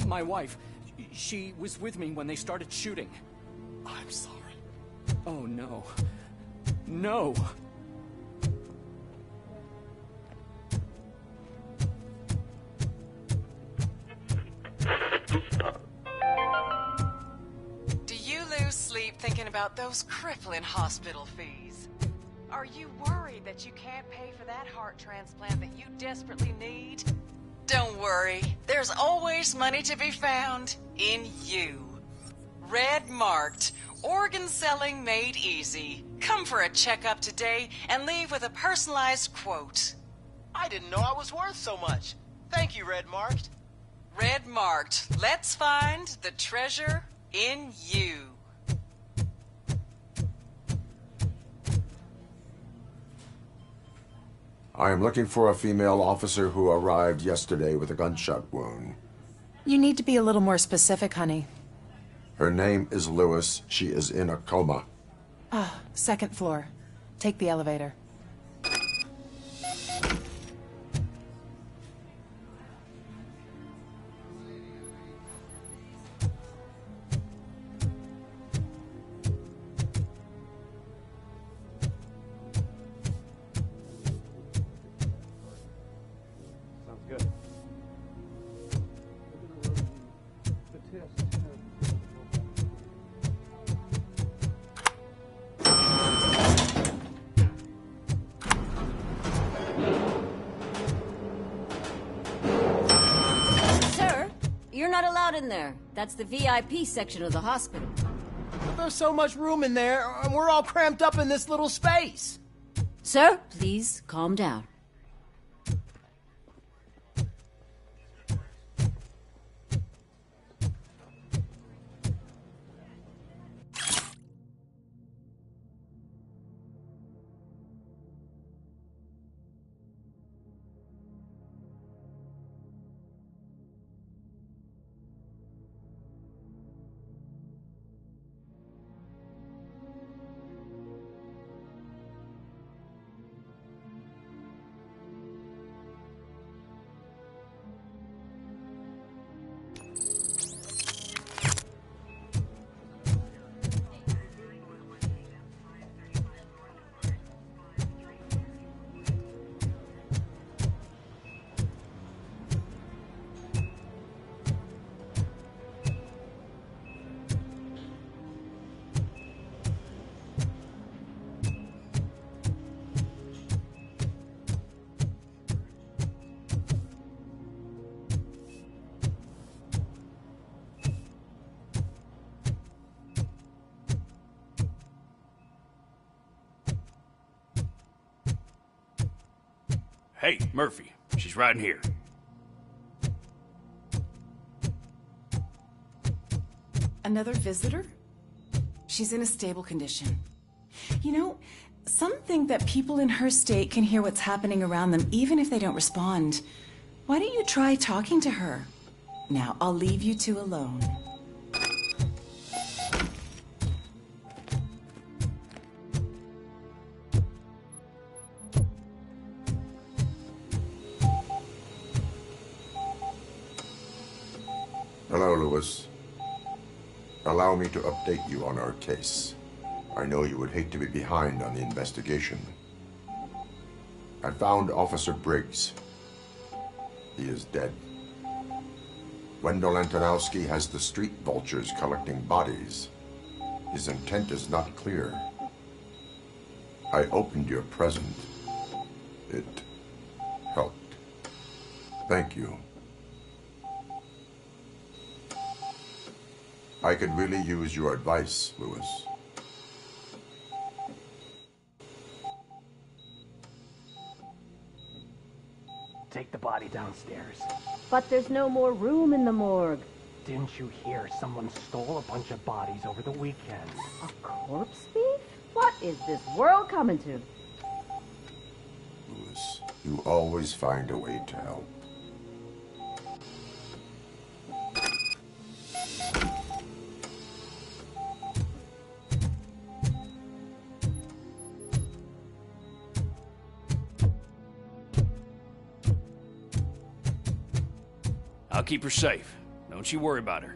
My wife. She was with me when they started shooting. I'm sorry. Oh, no. No! Do you lose sleep thinking about those crippling hospital fees? Are you worried that you can't pay for that heart transplant that you desperately need? Don't worry, there's always money to be found in you. Red marked, organ selling made easy. Come for a checkup today and leave with a personalized quote. I didn't know I was worth so much. Thank you, Red Marked. Red marked, let's find the treasure in you. I am looking for a female officer who arrived yesterday with a gunshot wound. You need to be a little more specific, honey. Her name is Lewis. She is in a coma. Ah, second floor. Take the elevator. In there. That's the VIP section of the hospital. But there's so much room in there, and we're all cramped up in this little space. Sir, please calm down. Hey, Murphy. She's right in here. Another visitor? She's in a stable condition. You know, some think that people in her state can hear what's happening around them even if they don't respond. Why don't you try talking to her? Now, I'll leave you two alone. Hello, Lewis. Allow me to update you on our case. I know you would hate to be behind on the investigation. I found Officer Briggs. He is dead. Wendell Antonowski has the street vultures collecting bodies. His intent is not clear. I opened your present. It helped. Thank you. I could really use your advice, Lewis. Take the body downstairs. But there's no more room in the morgue. Didn't you hear someone stole a bunch of bodies over the weekend? A corpse thief? What is this world coming to? Lewis, you always find a way to help. I'll keep her safe. Don't you worry about her.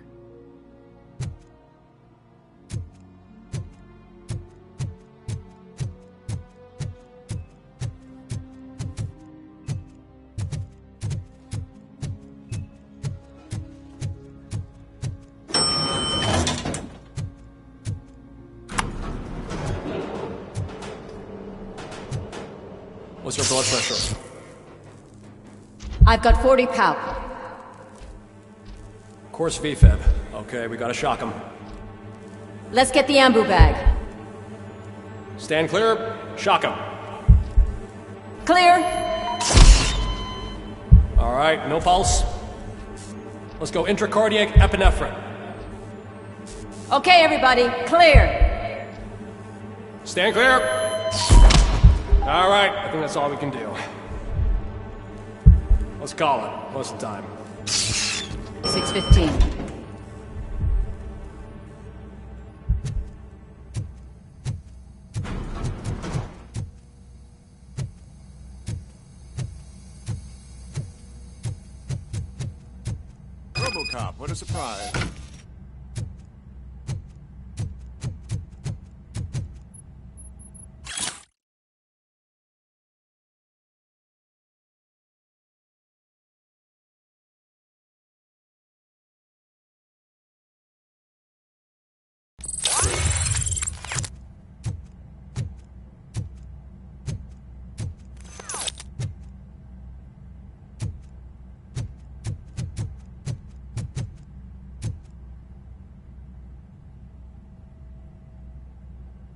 What's her blood pressure? I've got 40 palp. Course VFib. Okay, we gotta shock him. Let's get the ambu bag. Stand clear. Shock him. Clear. All right, no pulse. Let's go intracardiac epinephrine. Okay, everybody, clear. Stand clear. All right, I think that's all we can do. Let's call it. What's the time? 6:15. Robocop, what a surprise.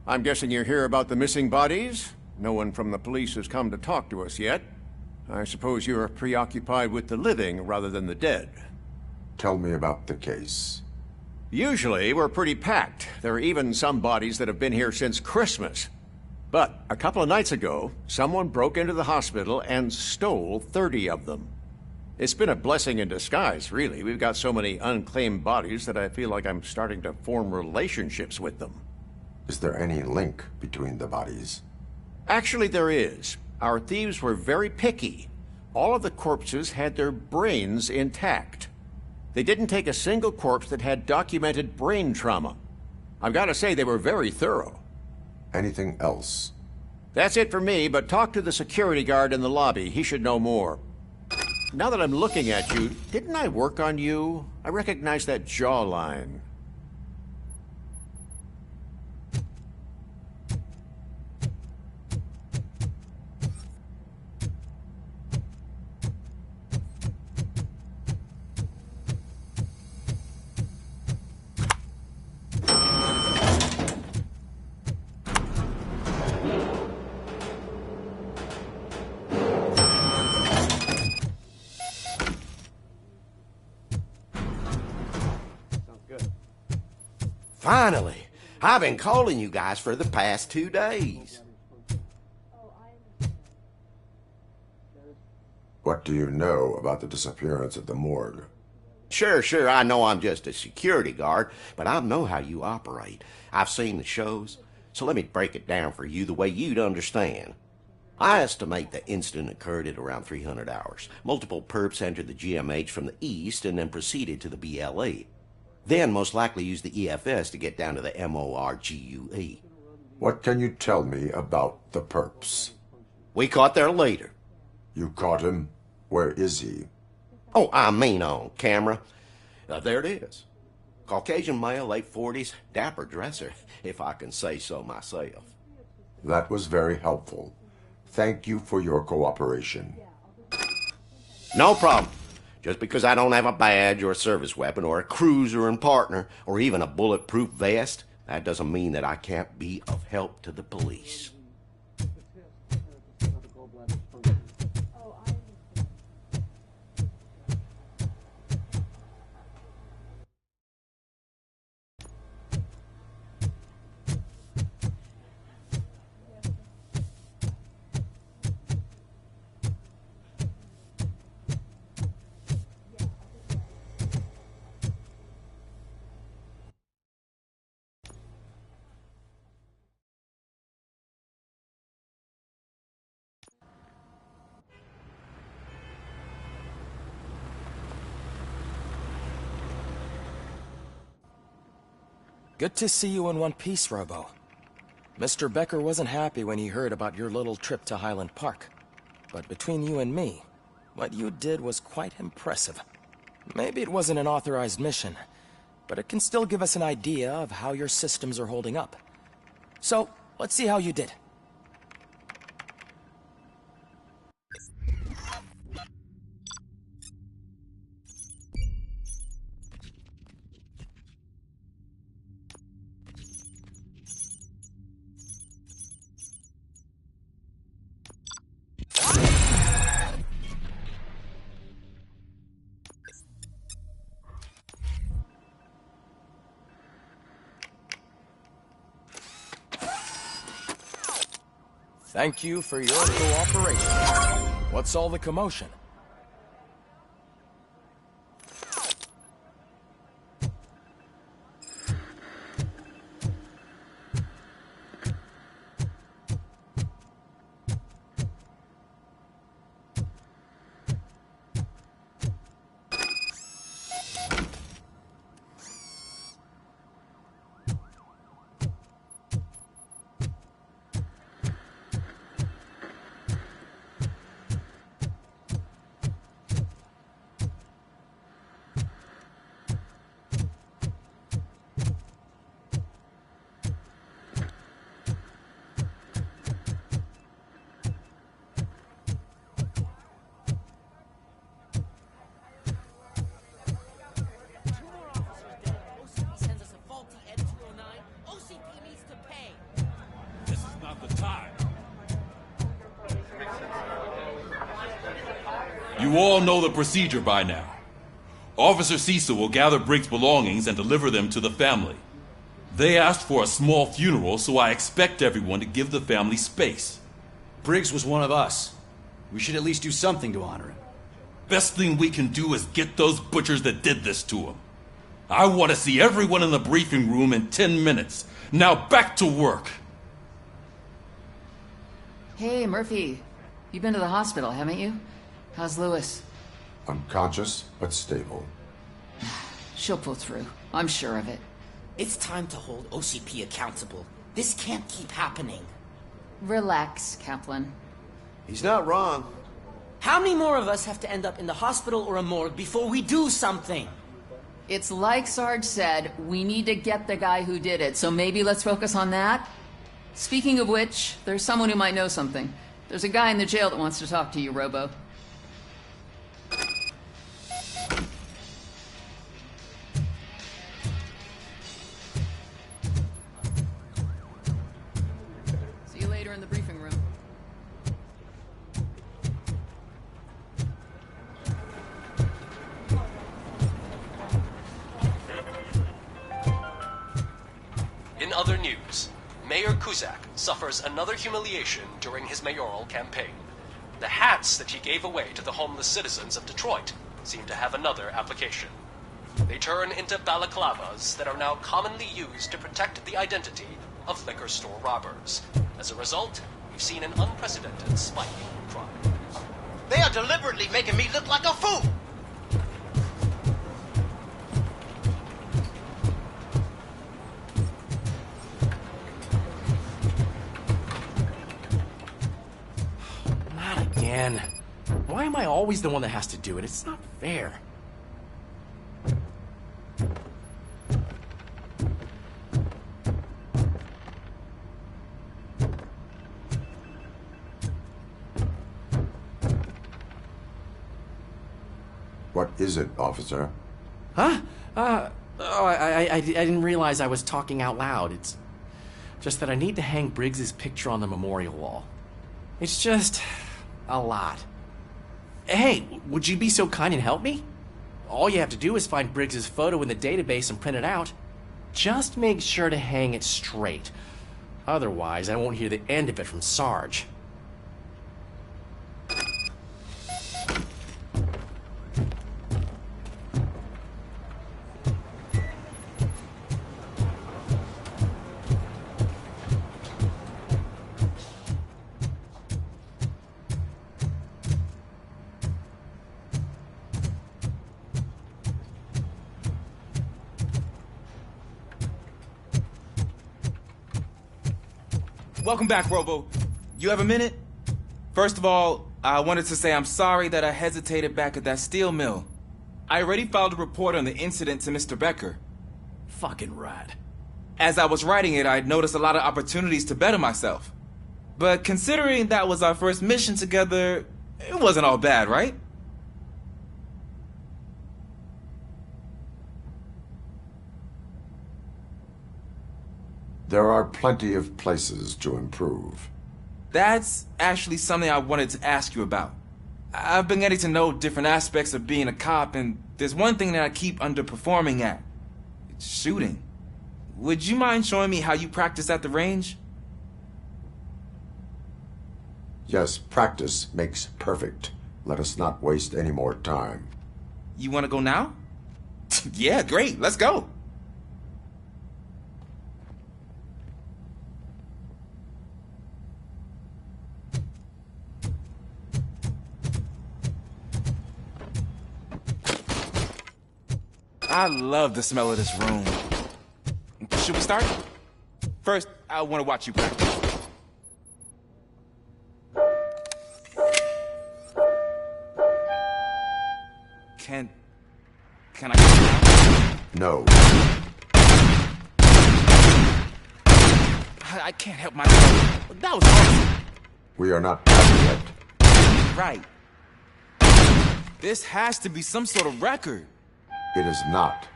I'm guessing you're here about the missing bodies? No one from the police has come to talk to us yet. I suppose you're preoccupied with the living rather than the dead. Tell me about the case. Usually, we're pretty packed. There are even some bodies that have been here since Christmas. But a couple of nights ago, someone broke into the hospital and stole 30 of them. It's been a blessing in disguise, really. We've got so many unclaimed bodies that I feel like I'm starting to form relationships with them. Is there any link between the bodies? Actually, there is. Our thieves were very picky. All of the corpses had their brains intact. They didn't take a single corpse that had documented brain trauma. I've got to say, they were very thorough. Anything else? That's it for me, but talk to the security guard in the lobby. He should know more. Now that I'm looking at you, didn't I work on you? I recognize that jawline. Finally! I've been calling you guys for the past 2 days. What do you know about the disappearance at the morgue? Sure, I know I'm just a security guard, but I know how you operate. I've seen the shows, so let me break it down for you the way you'd understand. I estimate the incident occurred at around 300 hours. Multiple perps entered the GMH from the east and then proceeded to the BLE. Then most likely used the EFS to get down to the MORGUE. What can you tell me about the perps? We caught their leader. You caught him? Where is he? Oh, I mean on camera. There it is. Caucasian male, late 40s, dapper dresser, if I can say so myself. That was very helpful. Thank you for your cooperation. No problem. Just because I don't have a badge or a service weapon or a cruiser and partner or even a bulletproof vest, that doesn't mean that I can't be of help to the police. Good to see you in one piece, Robo. Mr. Becker wasn't happy when he heard about your little trip to Highland Park. But between you and me, what you did was quite impressive. Maybe it wasn't an authorized mission, but it can still give us an idea of how your systems are holding up. So, let's see how you did. Thank you for your cooperation. What's all the commotion? You all know the procedure by now. Officer Cecil will gather Briggs' belongings and deliver them to the family. They asked for a small funeral, so I expect everyone to give the family space. Briggs was one of us. We should at least do something to honor him. Best thing we can do is get those butchers that did this to him. I want to see everyone in the briefing room in 10 minutes. Now back to work. Hey, Murphy. You've been to the hospital, haven't you? How's Lewis? Unconscious, but stable. She'll pull through. I'm sure of it. It's time to hold OCP accountable. This can't keep happening. Relax, Kaplan. He's not wrong. How many more of us have to end up in the hospital or a morgue before we do something? It's like Sarge said, we need to get the guy who did it, so maybe let's focus on that? Speaking of which, there's someone who might know something. There's a guy in the jail that wants to talk to you, Robo. See you later in the briefing room. In other news, Mayor Kuzak suffers another humiliation during his mayoral campaign. The hats that he gave away to the homeless citizens of Detroit seem to have another application. They turn into balaclavas that are now commonly used to protect the identity of liquor store robbers. As a result, we've seen an unprecedented spike in crime. They are deliberately making me look like a fool! Again. Why am I always the one that has to do it? It's not fair. What is it, officer? Huh? I didn't realize I was talking out loud. It's just that I need to hang Briggs's picture on the memorial wall. It's just a lot. Hey, would you be so kind and help me? All you have to do is find Briggs's photo in the database and print it out. Just make sure to hang it straight. Otherwise, I won't hear the end of it from Sarge. Welcome back, Robo. You have a minute? First of all, I wanted to say I'm sorry that I hesitated back at that steel mill. I already filed a report on the incident to Mr. Becker. Fucking rat. As I was writing it, I'd noticed a lot of opportunities to better myself. But considering that was our first mission together, it wasn't all bad, right? There are plenty of places to improve. That's actually something I wanted to ask you about. I've been getting to know different aspects of being a cop, and there's one thing that I keep underperforming at. It's shooting. Would you mind showing me how you practice at the range? Yes, practice makes perfect. Let us not waste any more time. You want to go now? Yeah, great. Let's go. I love the smell of this room. Should we start? First, I want to watch you practice. Can I go now? No. I can't help myself. That was awesome. We are not done yet. Right. This has to be some sort of record. It is not.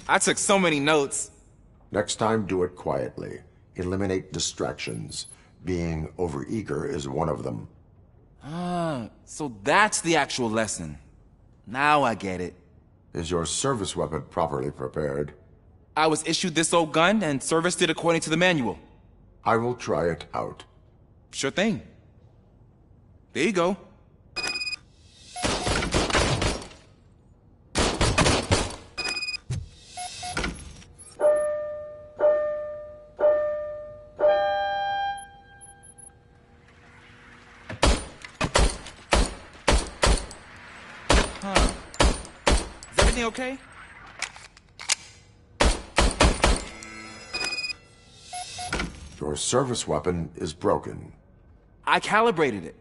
I took so many notes. Next time, do it quietly. Eliminate distractions. Being overeager is one of them. Ah, so that's the actual lesson. Now I get it. Is your service weapon properly prepared? I was issued this old gun and serviced it according to the manual. I will try it out. Sure thing. There you go. Is everything okay? Your service weapon is broken. I calibrated it.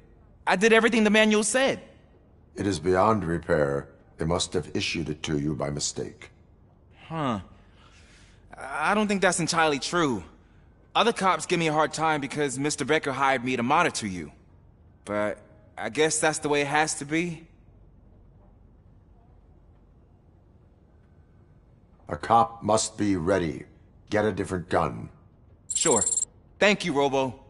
I did everything the manual said. It is beyond repair. They must have issued it to you by mistake. Huh. I don't think that's entirely true. Other cops give me a hard time because Mr. Becker hired me to monitor you. But I guess that's the way it has to be. A cop must be ready. Get a different gun. Sure. Thank you, Robo.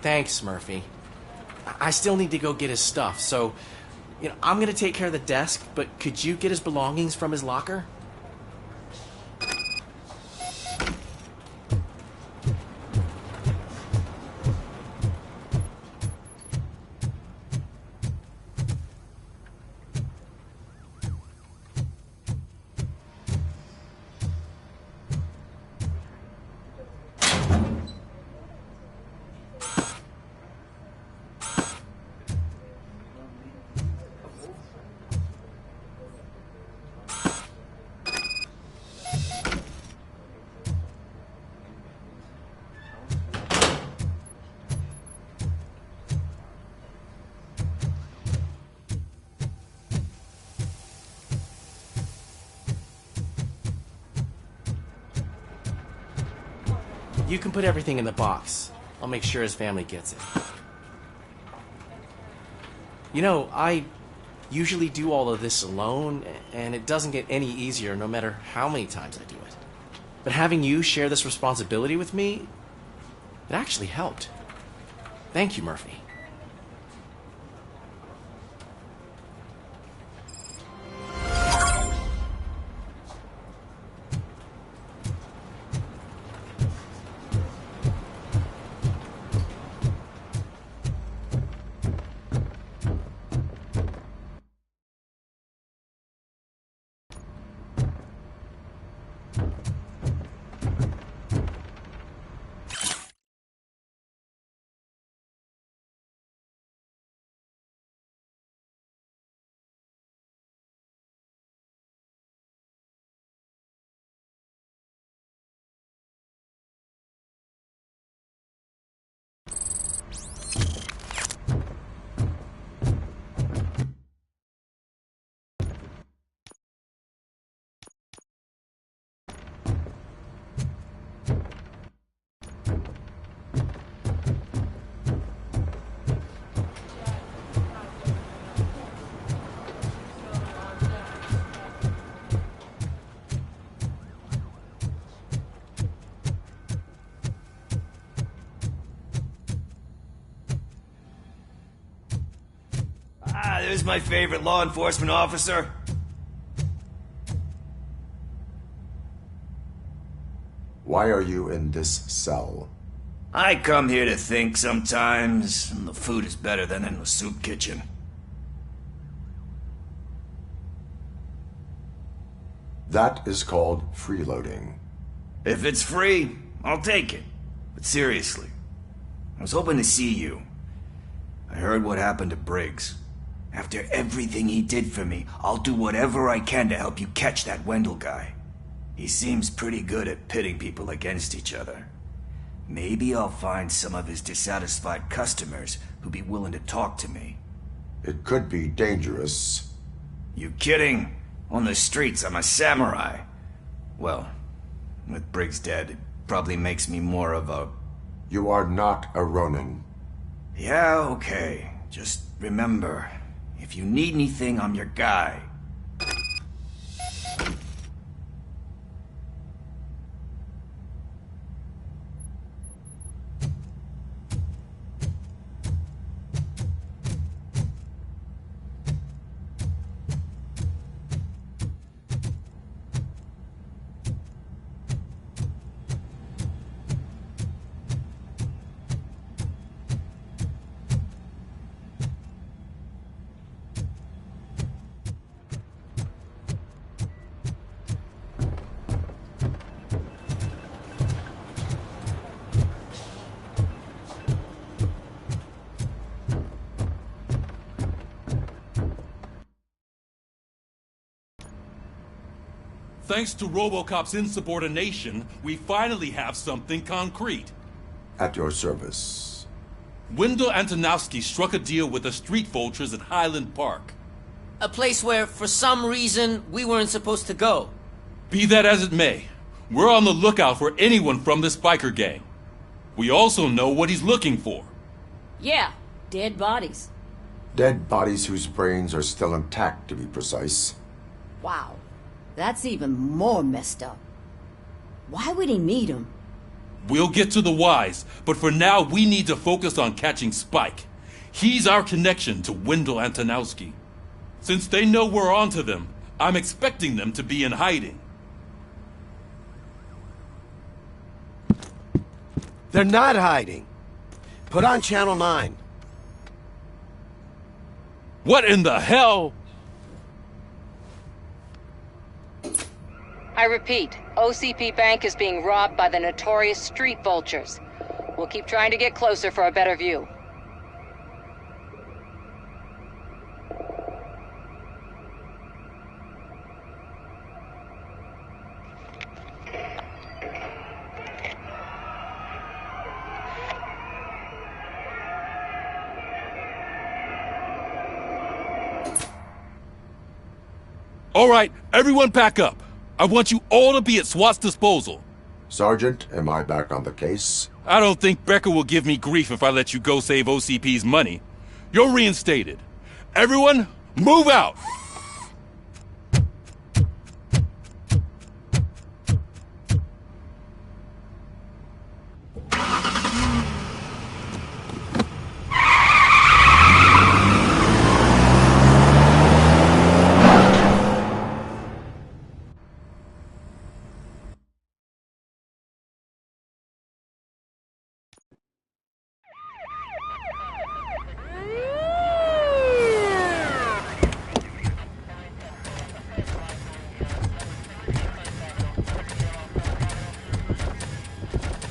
Thanks, Murphy. I still need to go get his stuff, so, I'm gonna take care of the desk, but could you get his belongings from his locker? You can put everything in the box. I'll make sure his family gets it. I usually do all of this alone, and it doesn't get any easier no matter how many times I do it. But having you share this responsibility with me, it actually helped. Thank you, Murphy. There's my favorite law enforcement officer. Why are you in this cell? I come here to think sometimes, and the food is better than in the soup kitchen. That is called freeloading. If it's free, I'll take it. But seriously, I was hoping to see you. I heard what happened to Briggs. After everything he did for me, I'll do whatever I can to help you catch that Wendell guy. He seems pretty good at pitting people against each other. Maybe I'll find some of his dissatisfied customers who'd be willing to talk to me. It could be dangerous. You kidding? On the streets, I'm a samurai. Well, with Briggs dead, it probably makes me more of a... You are not a Ronin. Yeah, okay. Just remember, if you need anything, I'm your guy. Thanks to Robocop's insubordination, we finally have something concrete. At your service. Wendell Antonowski struck a deal with the street vultures at Highland Park. A place where, for some reason, we weren't supposed to go. Be that as it may, we're on the lookout for anyone from this biker gang. We also know what he's looking for. Yeah, dead bodies. Dead bodies whose brains are still intact, to be precise. Wow. That's even more messed up. Why would he need them? We'll get to the whys, but for now we need to focus on catching Spike. He's our connection to Wendell Antonowski. Since they know we're onto them, I'm expecting them to be in hiding. They're not hiding. Put on Channel 9. What in the hell? I repeat, OCP Bank is being robbed by the notorious street vultures. We'll keep trying to get closer for a better view. All right, everyone pack up. I want you all to be at SWAT's disposal. Sergeant, am I back on the case? I don't think Becker will give me grief if I let you go save OCP's money. You're reinstated. Everyone, move out!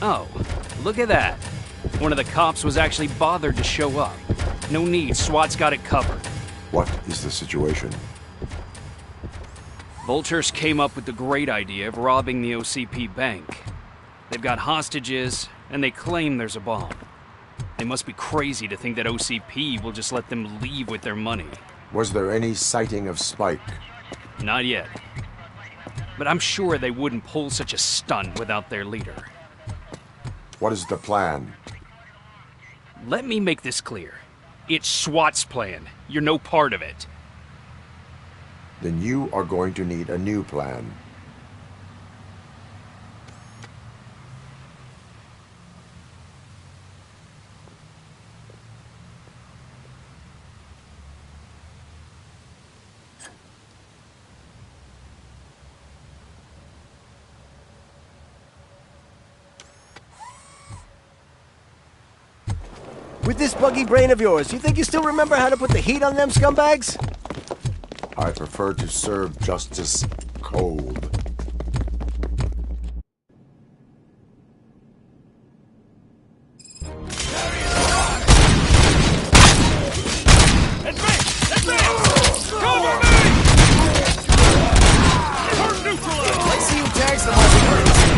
Oh, look at that. One of the cops was actually bothered to show up. No need, SWAT's got it covered. What is the situation? Vultures came up with the great idea of robbing the OCP bank. They've got hostages, and they claim there's a bomb. They must be crazy to think that OCP will just let them leave with their money. Was there any sighting of Spike? Not yet. But I'm sure they wouldn't pull such a stunt without their leader. What is the plan? Let me make this clear. It's SWAT's plan. You're no part of it. Then you are going to need a new plan. With this buggy brain of yours, you think you still remember how to put the heat on them scumbags? I prefer to serve justice cold. Let's see who tags the most emergency.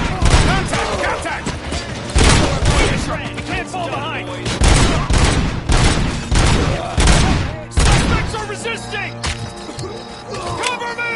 Contact! We can't fall behind! Suspects are resisting! Cover me!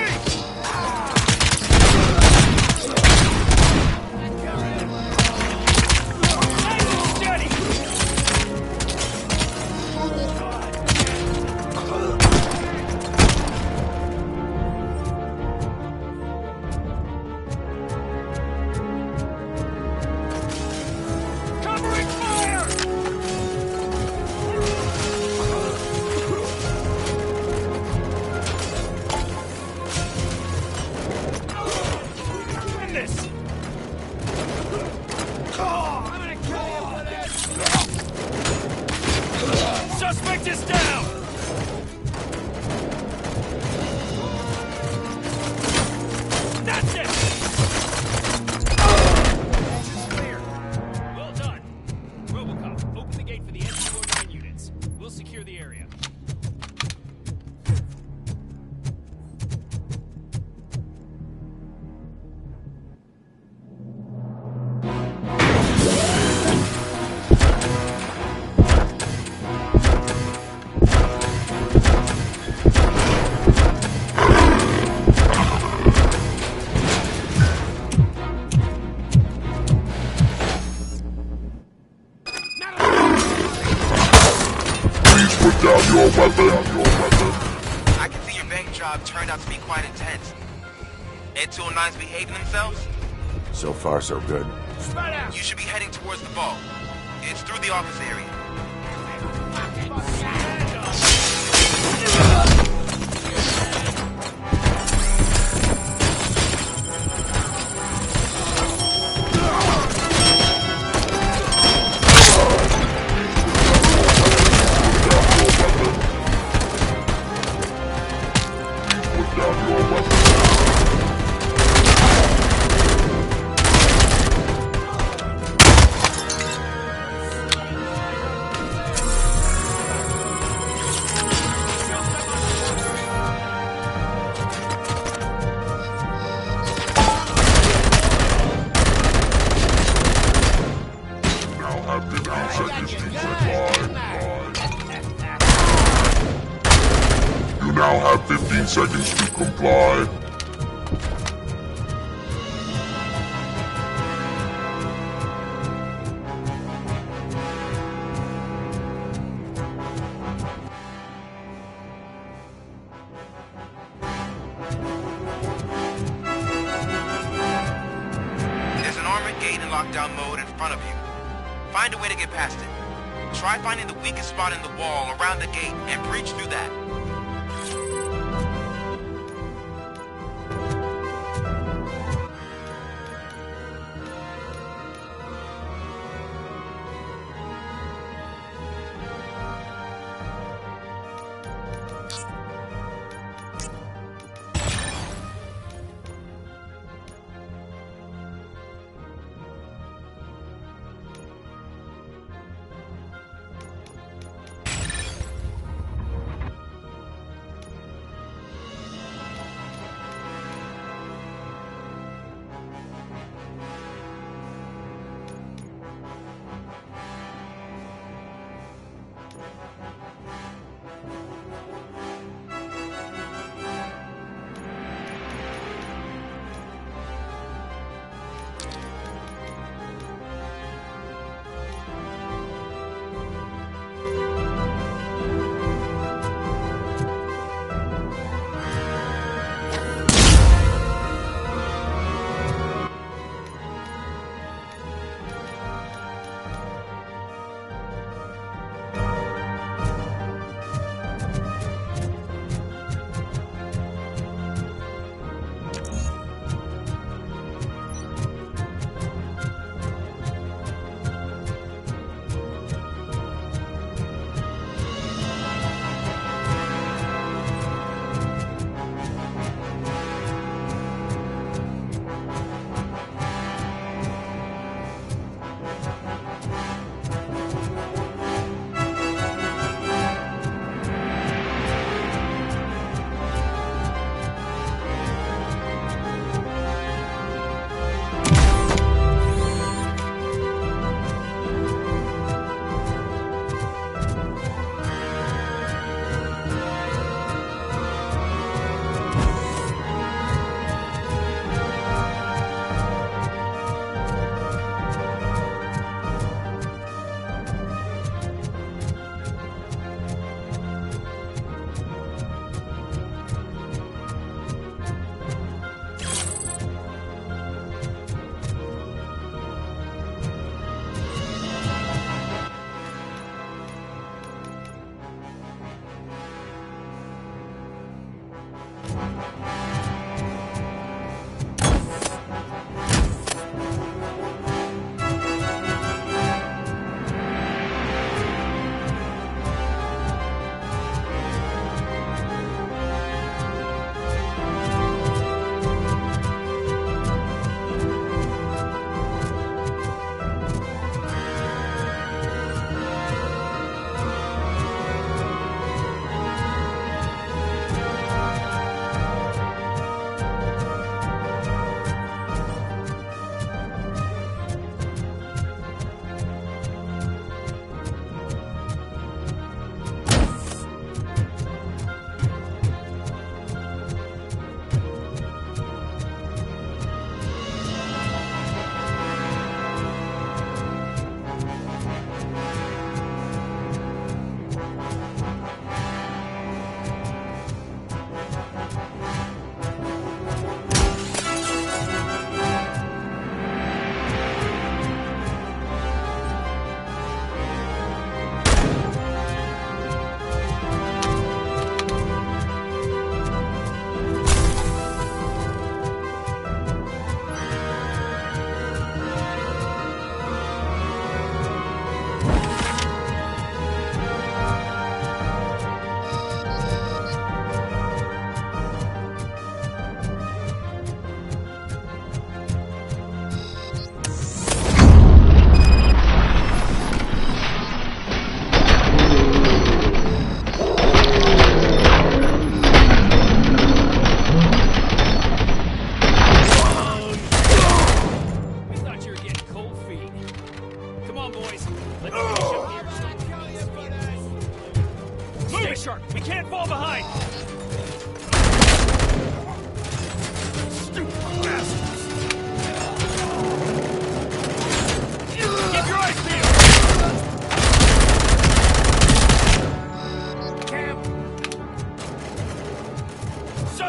Suspect is down! That's it! Clear. Well done. Robocop, open the gate for the NC-09 units. We'll secure the area. I can see your bank job turned out to be quite intense. Ed 209's behaving themselves? So far, so good. You should be heading towards the vault. It's through the office area. You now have 15 seconds to comply. There's an armored gate in lockdown mode in front of you. Find a way to get past it. Try finding the weakest spot in the wall around the gate and breach through that.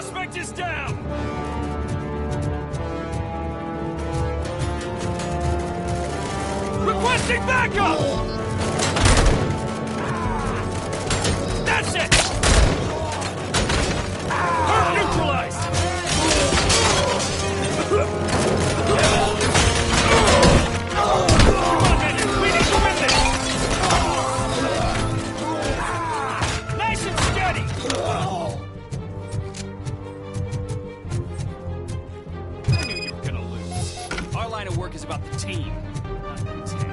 Suspect is down! Requesting backup! That's it! Perp neutralized! Come on, Minions! We need to win this! Nice and steady! I knew you were gonna lose. Our line of work is about the team, not who's head.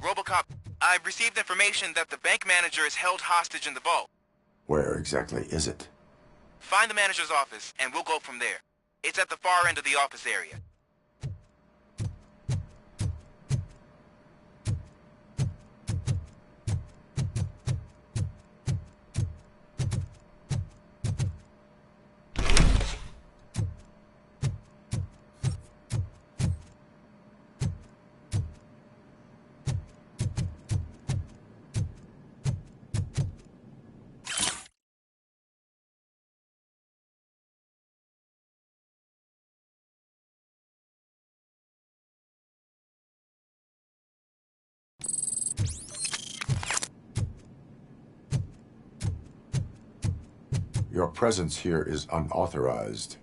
Robocop, I've received information that the bank manager is held hostage in the vault. Where exactly is it? Find the manager's office, and we'll go from there. It's at the far end of the office area. Your presence here is unauthorized.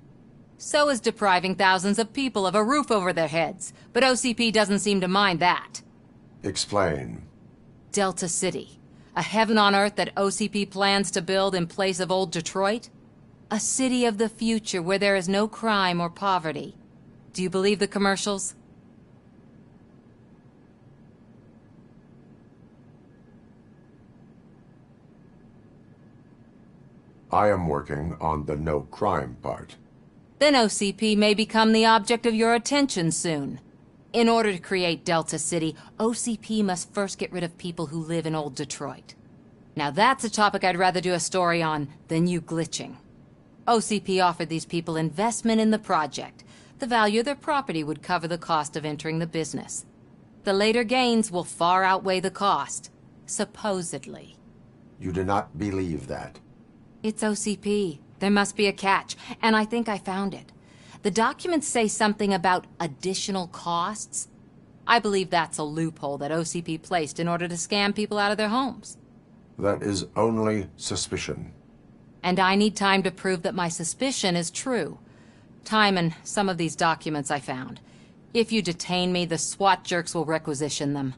So is depriving thousands of people of a roof over their heads. But OCP doesn't seem to mind that. Explain. Delta City. A heaven on earth that OCP plans to build in place of old Detroit? A city of the future where there is no crime or poverty. Do you believe the commercials? I am working on the no crime part. Then OCP may become the object of your attention soon. In order to create Delta City, OCP must first get rid of people who live in old Detroit. Now that's a topic I'd rather do a story on than you glitching. OCP offered these people investment in the project. The value of their property would cover the cost of entering the business. The later gains will far outweigh the cost, supposedly. You do not believe that. It's OCP. There must be a catch, and I think I found it. The documents say something about additional costs. I believe that's a loophole that OCP placed in order to scam people out of their homes. That is only suspicion. And I need time to prove that my suspicion is true. Time and some of these documents I found. If you detain me, the SWAT jerks will requisition them.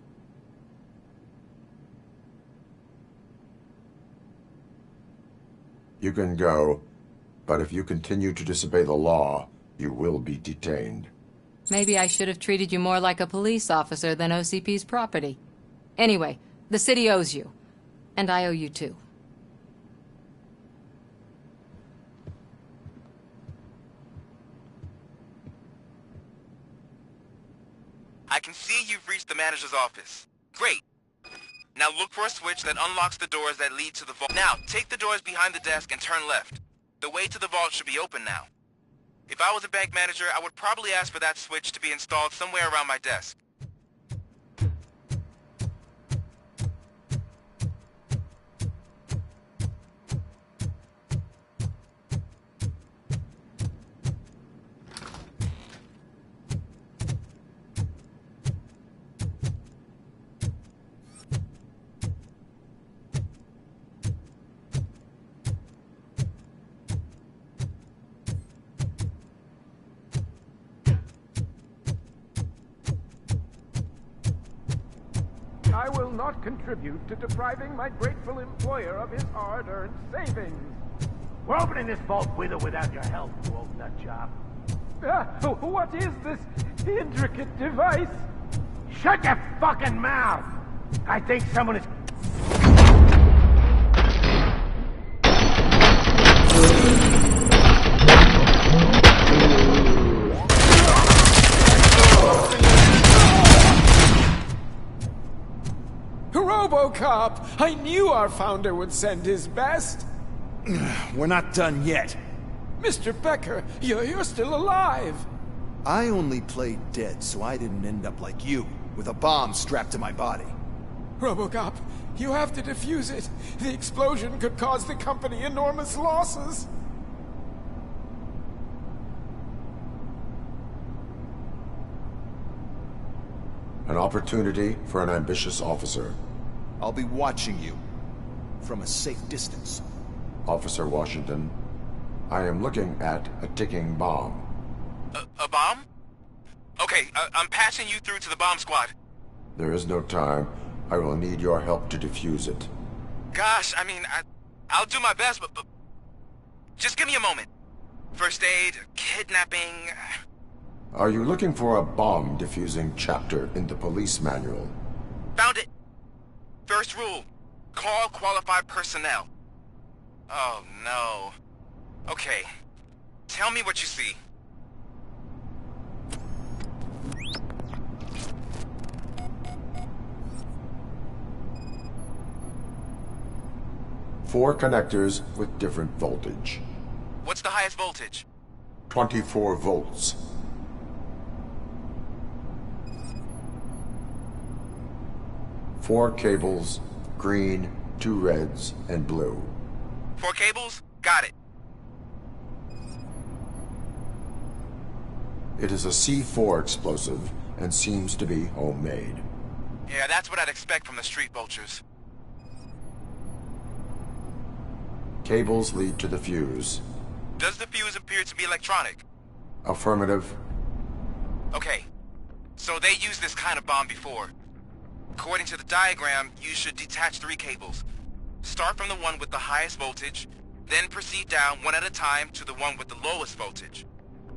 You can go, but if you continue to disobey the law, you will be detained. Maybe I should have treated you more like a police officer than OCP's property. Anyway, the city owes you. And I owe you too. I can see you've reached the manager's office. Great. Now look for a switch that unlocks the doors that lead to the vault. Now, take the doors behind the desk and turn left. The way to the vault should be open now. If I was a bank manager, I would probably ask for that switch to be installed somewhere around my desk. I will not contribute to depriving my grateful employer of his hard-earned savings. We're opening this vault with or without your help, you old nutjob. What is this intricate device? Shut your fucking mouth! I think someone is... Robocop! I knew our founder would send his best! We're not done yet. Mr. Becker, you're still alive! I only played dead so I didn't end up like you, with a bomb strapped to my body. Robocop, you have to defuse it. The explosion could cause the company enormous losses. An opportunity for an ambitious officer. I'll be watching you, from a safe distance. Officer Washington, I am looking at a ticking bomb. A bomb? Okay, I'm passing you through to the bomb squad. There is no time. I will need your help to defuse it. Gosh, I mean, I'll do my best, but just give me a moment. First aid, kidnapping... Are you looking for a bomb defusing chapter in the police manual? Found it! First rule, call qualified personnel. Oh no. Okay, tell me what you see. Four connectors with different voltage. What's the highest voltage? 24 volts. Four cables, green, 2 reds, and blue. 4 cables? Got it. It is a C4 explosive and seems to be homemade. Yeah, that's what I'd expect from the street vultures. Cables lead to the fuse. Does the fuse appear to be electronic? Affirmative. Okay, so they used this kind of bomb before. According to the diagram, you should detach 3 cables. Start from the one with the highest voltage, then proceed down one at a time to the one with the lowest voltage.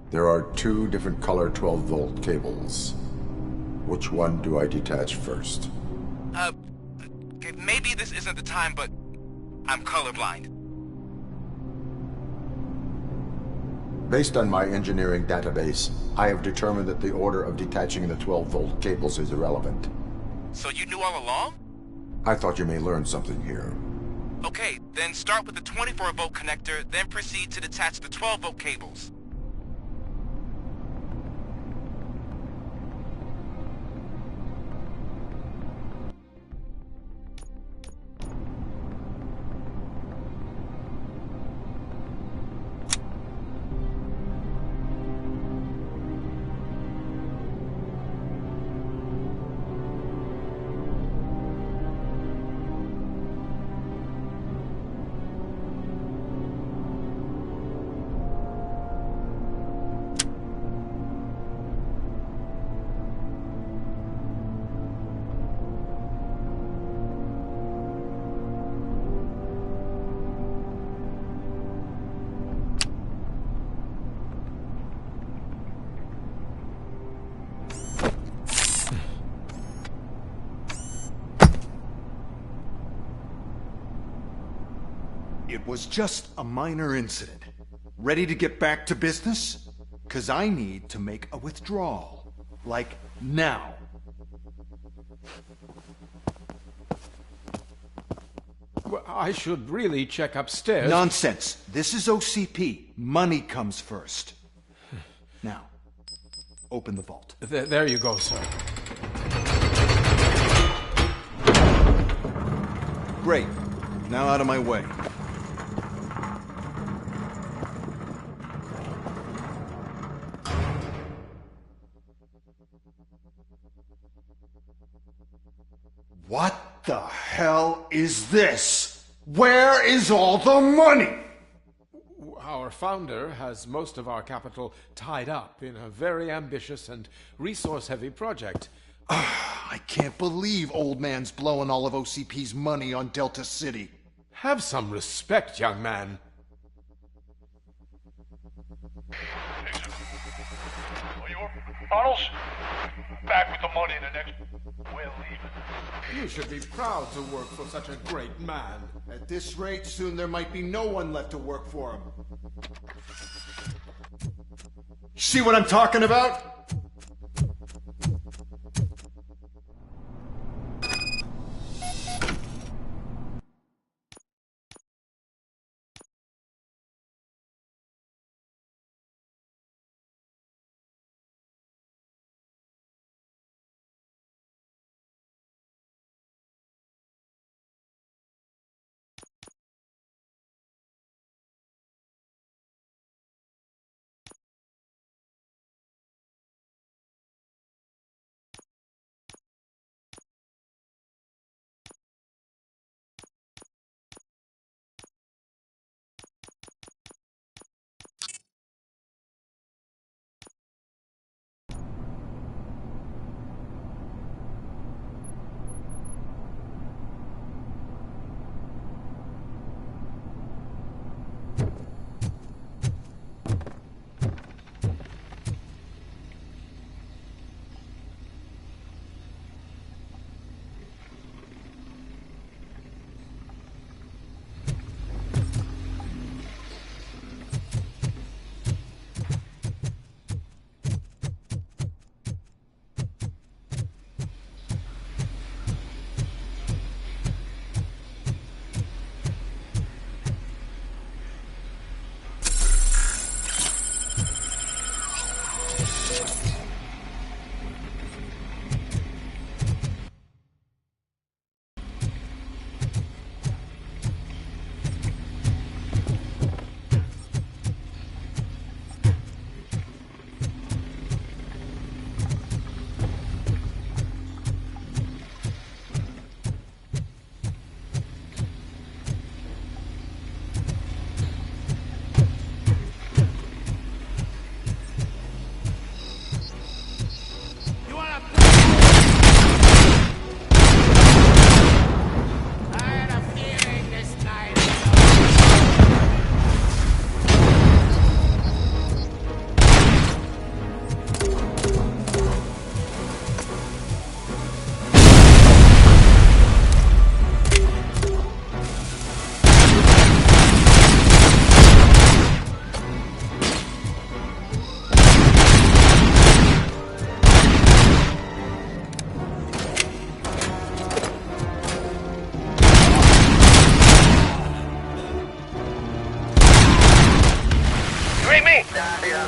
There are 2 different color 12-volt cables. Which one do I detach first? Okay, maybe this isn't the time, but I'm colorblind. Based on my engineering database, I have determined that the order of detaching the 12-volt cables is irrelevant. So you knew all along? I thought you may learn something here. Okay, then start with the 24-volt connector, then proceed to detach the 12-volt cables. It was just a minor incident. Ready to get back to business? 'Cause I need to make a withdrawal. Like, now. Well, I should really check upstairs. Nonsense. This is OCP. Money comes first. Now, open the vault. There you go, sir. Great. Now out of my way. What the hell is this? Where is all the money? Our founder has most of our capital tied up in a very ambitious and resource-heavy project. I can't believe old man's blowing all of OCP's money on Delta City. Have some respect, young man. Bottles? Back with the money in the next... We're leaving. You should be proud to work for such a great man. At this rate, soon there might be no one left to work for him. See what I'm talking about?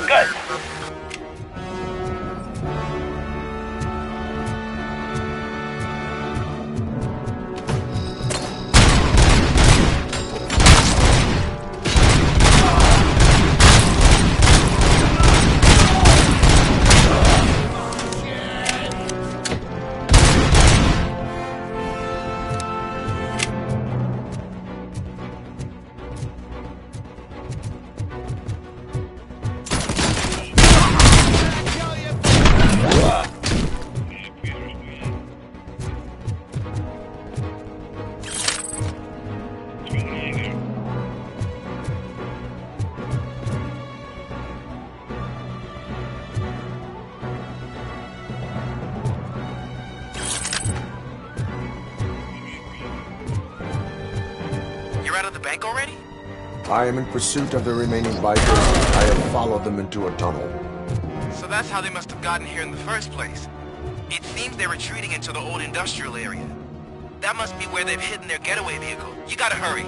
Good. You're out of the bank already? I am in pursuit of the remaining bikers. I have followed them into a tunnel. So that's how they must have gotten here in the first place. It seems they're retreating into the old industrial area. That must be where they've hidden their getaway vehicle. You gotta hurry.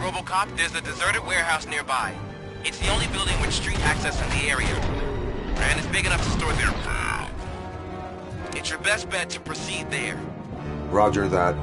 Robocop, there's a deserted warehouse nearby. It's the only building with street access in the area. And it's big enough to store their food. It's your best bet to proceed there. Roger that.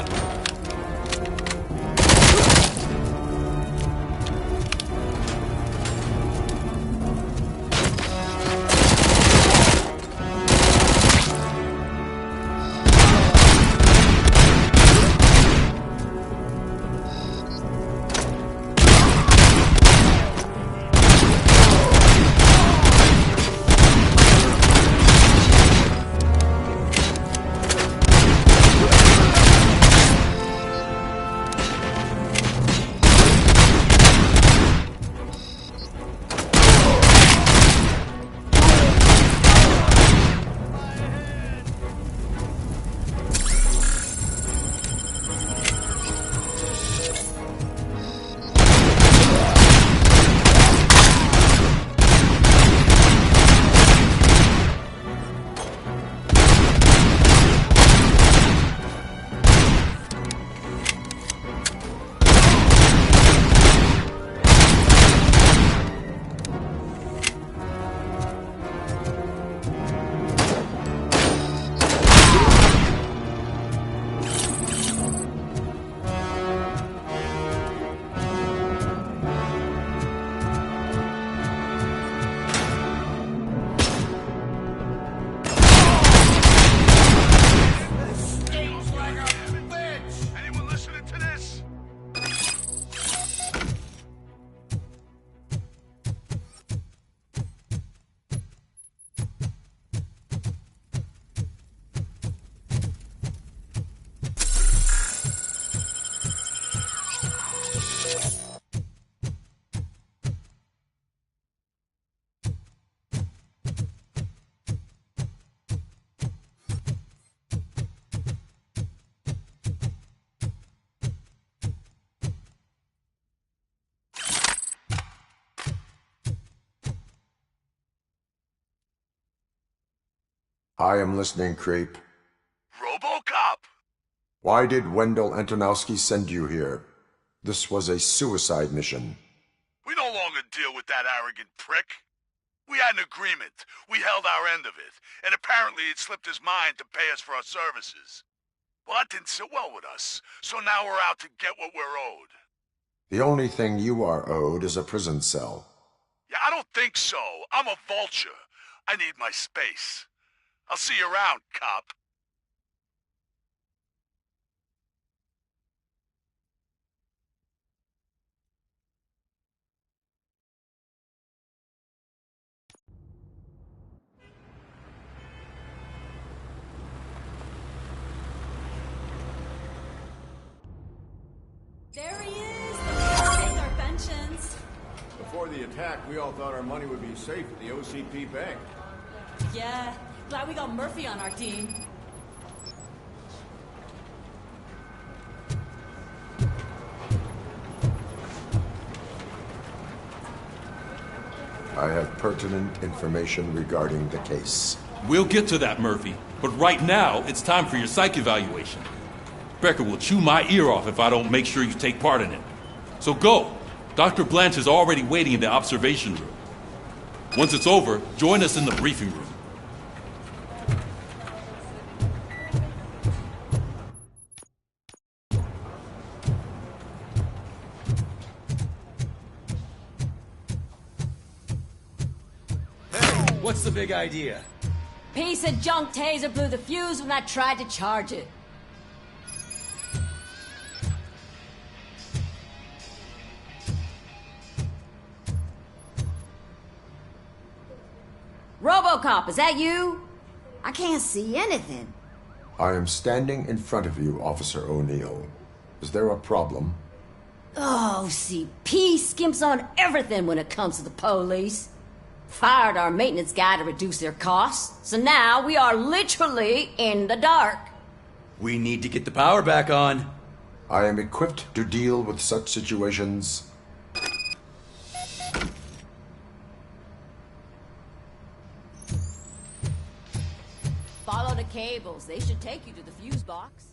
done. I am listening, Creep. Robocop! Why did Wendell Antonowski send you here? This was a suicide mission. We no longer deal with that arrogant prick. We had an agreement. We held our end of it, and apparently it slipped his mind to pay us for our services. Well, that didn't sit well with us, so now we're out to get what we're owed. The only thing you are owed is a prison cell. Yeah, I don't think so. I'm a vulture. I need my space. I'll see you around, cop. There he is! Take our pensions. Before the attack, we all thought our money would be safe at the OCP bank. Yeah, glad we got Murphy on our team. I have pertinent information regarding the case. We'll get to that, Murphy. But right now, it's time for your psych evaluation. Becker will chew my ear off if I don't make sure you take part in it. So go. Dr. Blanche is already waiting in the observation room. Once it's over, join us in the briefing room. What's the big idea? Piece of junk taser blew the fuse when I tried to charge it. Robocop, is that you? I can't see anything. I am standing in front of you, Officer O'Neill. Is there a problem? Oh, CP skimps on everything when it comes to the police. Fired our maintenance guy to reduce their costs, so now we are literally in the dark. We need to get the power back on. I am equipped to deal with such situations. Follow the cables. They should take you to the fuse box.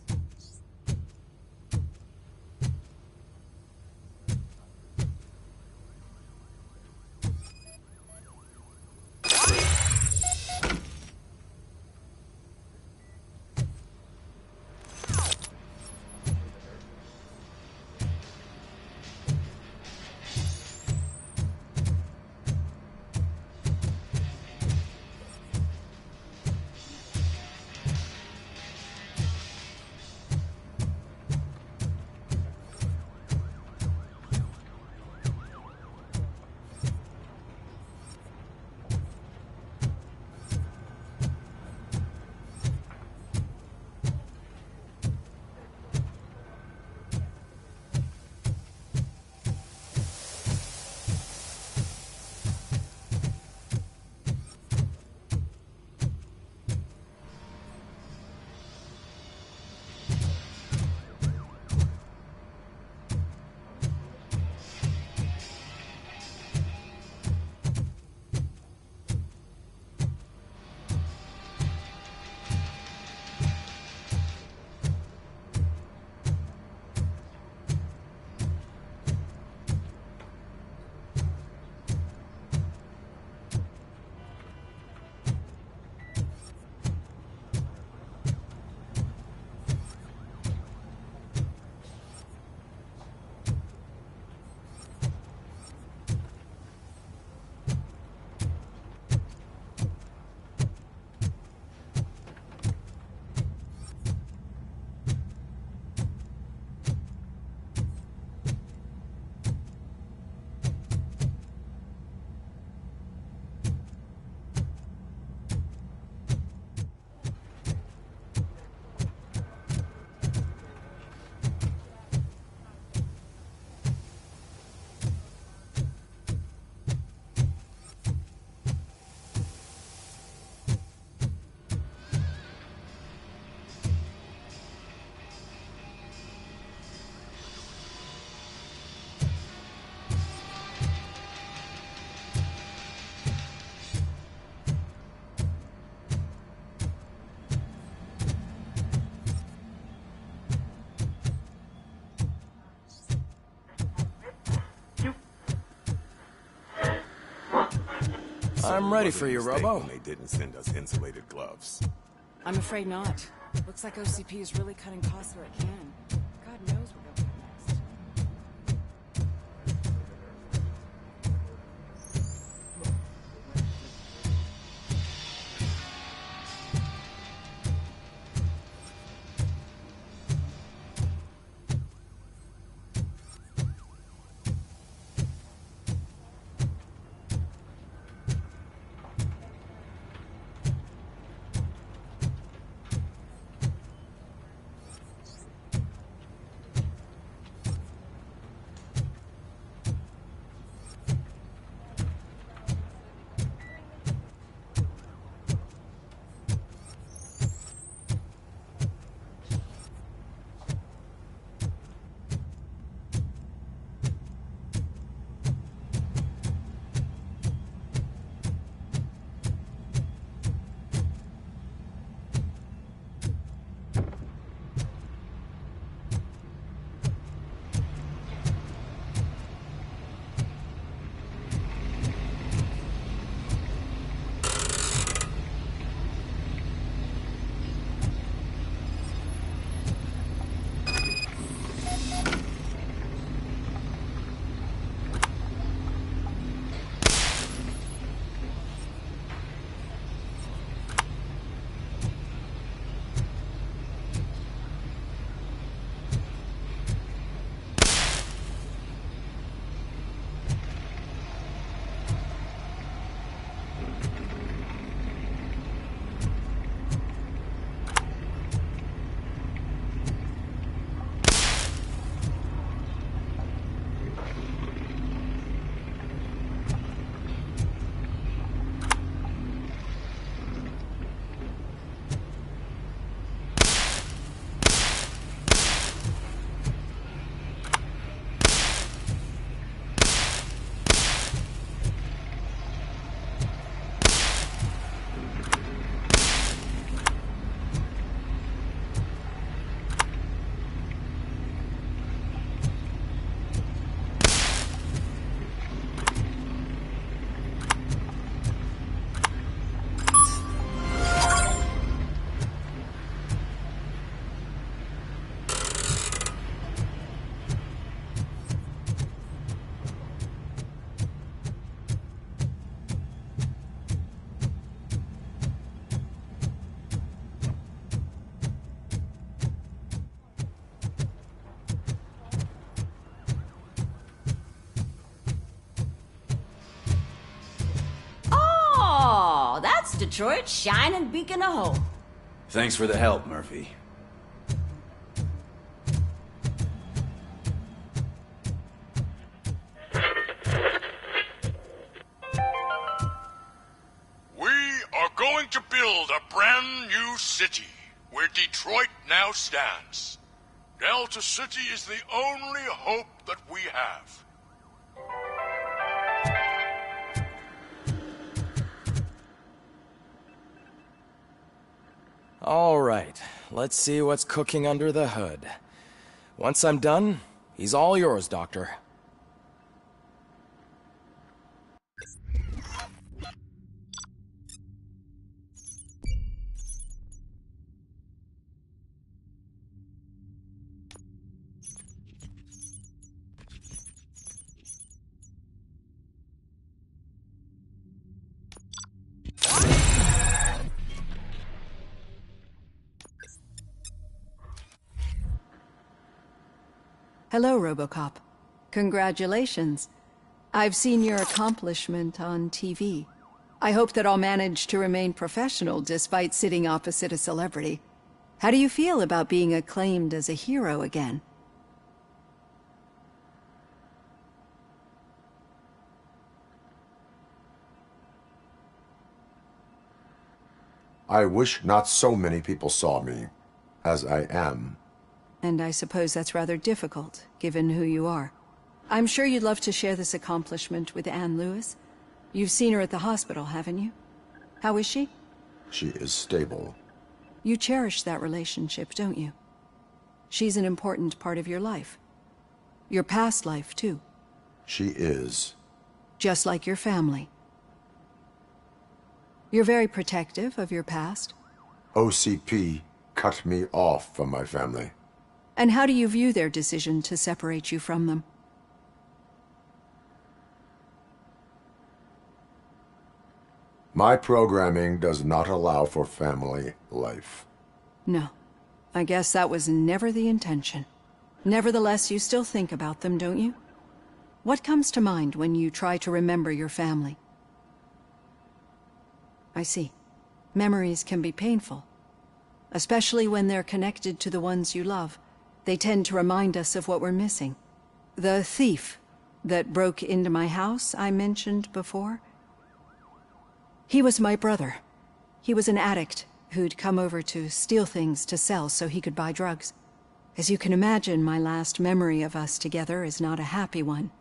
I'm ready for you, Robo. They didn't send us insulated gloves. I'm afraid not. Looks like OCP is really cutting costs where it can. God knows where they'll cut next. Detroit's shining beacon of hope. Thanks for the help, Murphy. We are going to build a brand new city where Detroit now stands. Delta City is the only hope that we have. All right, let's see what's cooking under the hood. Once I'm done, he's all yours, Doctor. Hello, Robocop. Congratulations. I've seen your accomplishment on TV. I hope that I'll manage to remain professional despite sitting opposite a celebrity. How do you feel about being acclaimed as a hero again? I wish not so many people saw me as I am. And I suppose that's rather difficult, given who you are. I'm sure you'd love to share this accomplishment with Anne Lewis. You've seen her at the hospital, haven't you? How is she? She is stable. You cherish that relationship, don't you? She's an important part of your life. Your past life, too. She is. Just like your family. You're very protective of your past. OCP cut me off from my family. And how do you view their decision to separate you from them? My programming does not allow for family life. No. I guess that was never the intention. Nevertheless, you still think about them, don't you? What comes to mind when you try to remember your family? I see. Memories can be painful. Especially when they're connected to the ones you love. They tend to remind us of what we're missing. The thief that broke into my house I mentioned before? He was my brother. He was an addict who'd come over to steal things to sell so he could buy drugs. As you can imagine, my last memory of us together is not a happy one.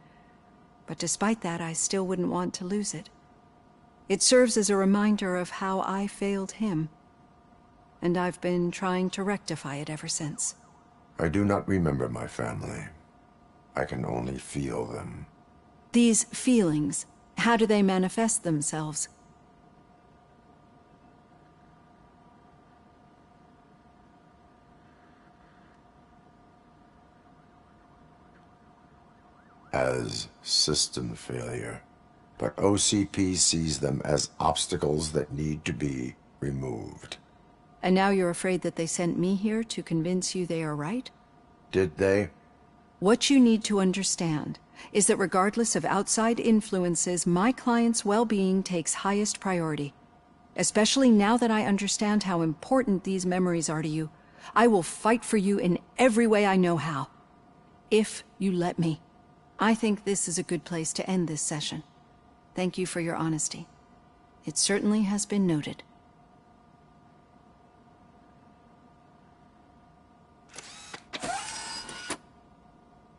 But despite that, I still wouldn't want to lose it. It serves as a reminder of how I failed him. And I've been trying to rectify it ever since. I do not remember my family. I can only feel them. These feelings, how do they manifest themselves? As system failure. But OCP sees them as obstacles that need to be removed. And now you're afraid that they sent me here to convince you they are right? Did they? What you need to understand is that regardless of outside influences, my client's well-being takes highest priority. Especially now that I understand how important these memories are to you, I will fight for you in every way I know how. If you let me. I think this is a good place to end this session. Thank you for your honesty. It certainly has been noted.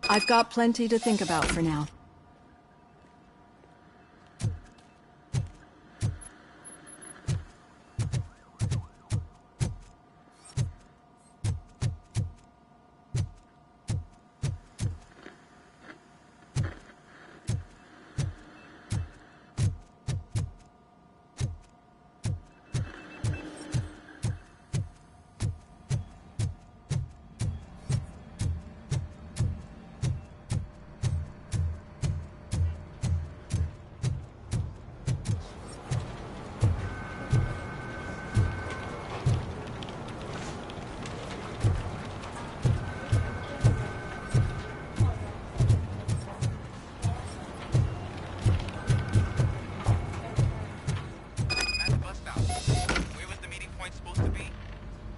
I've got plenty to think about for now.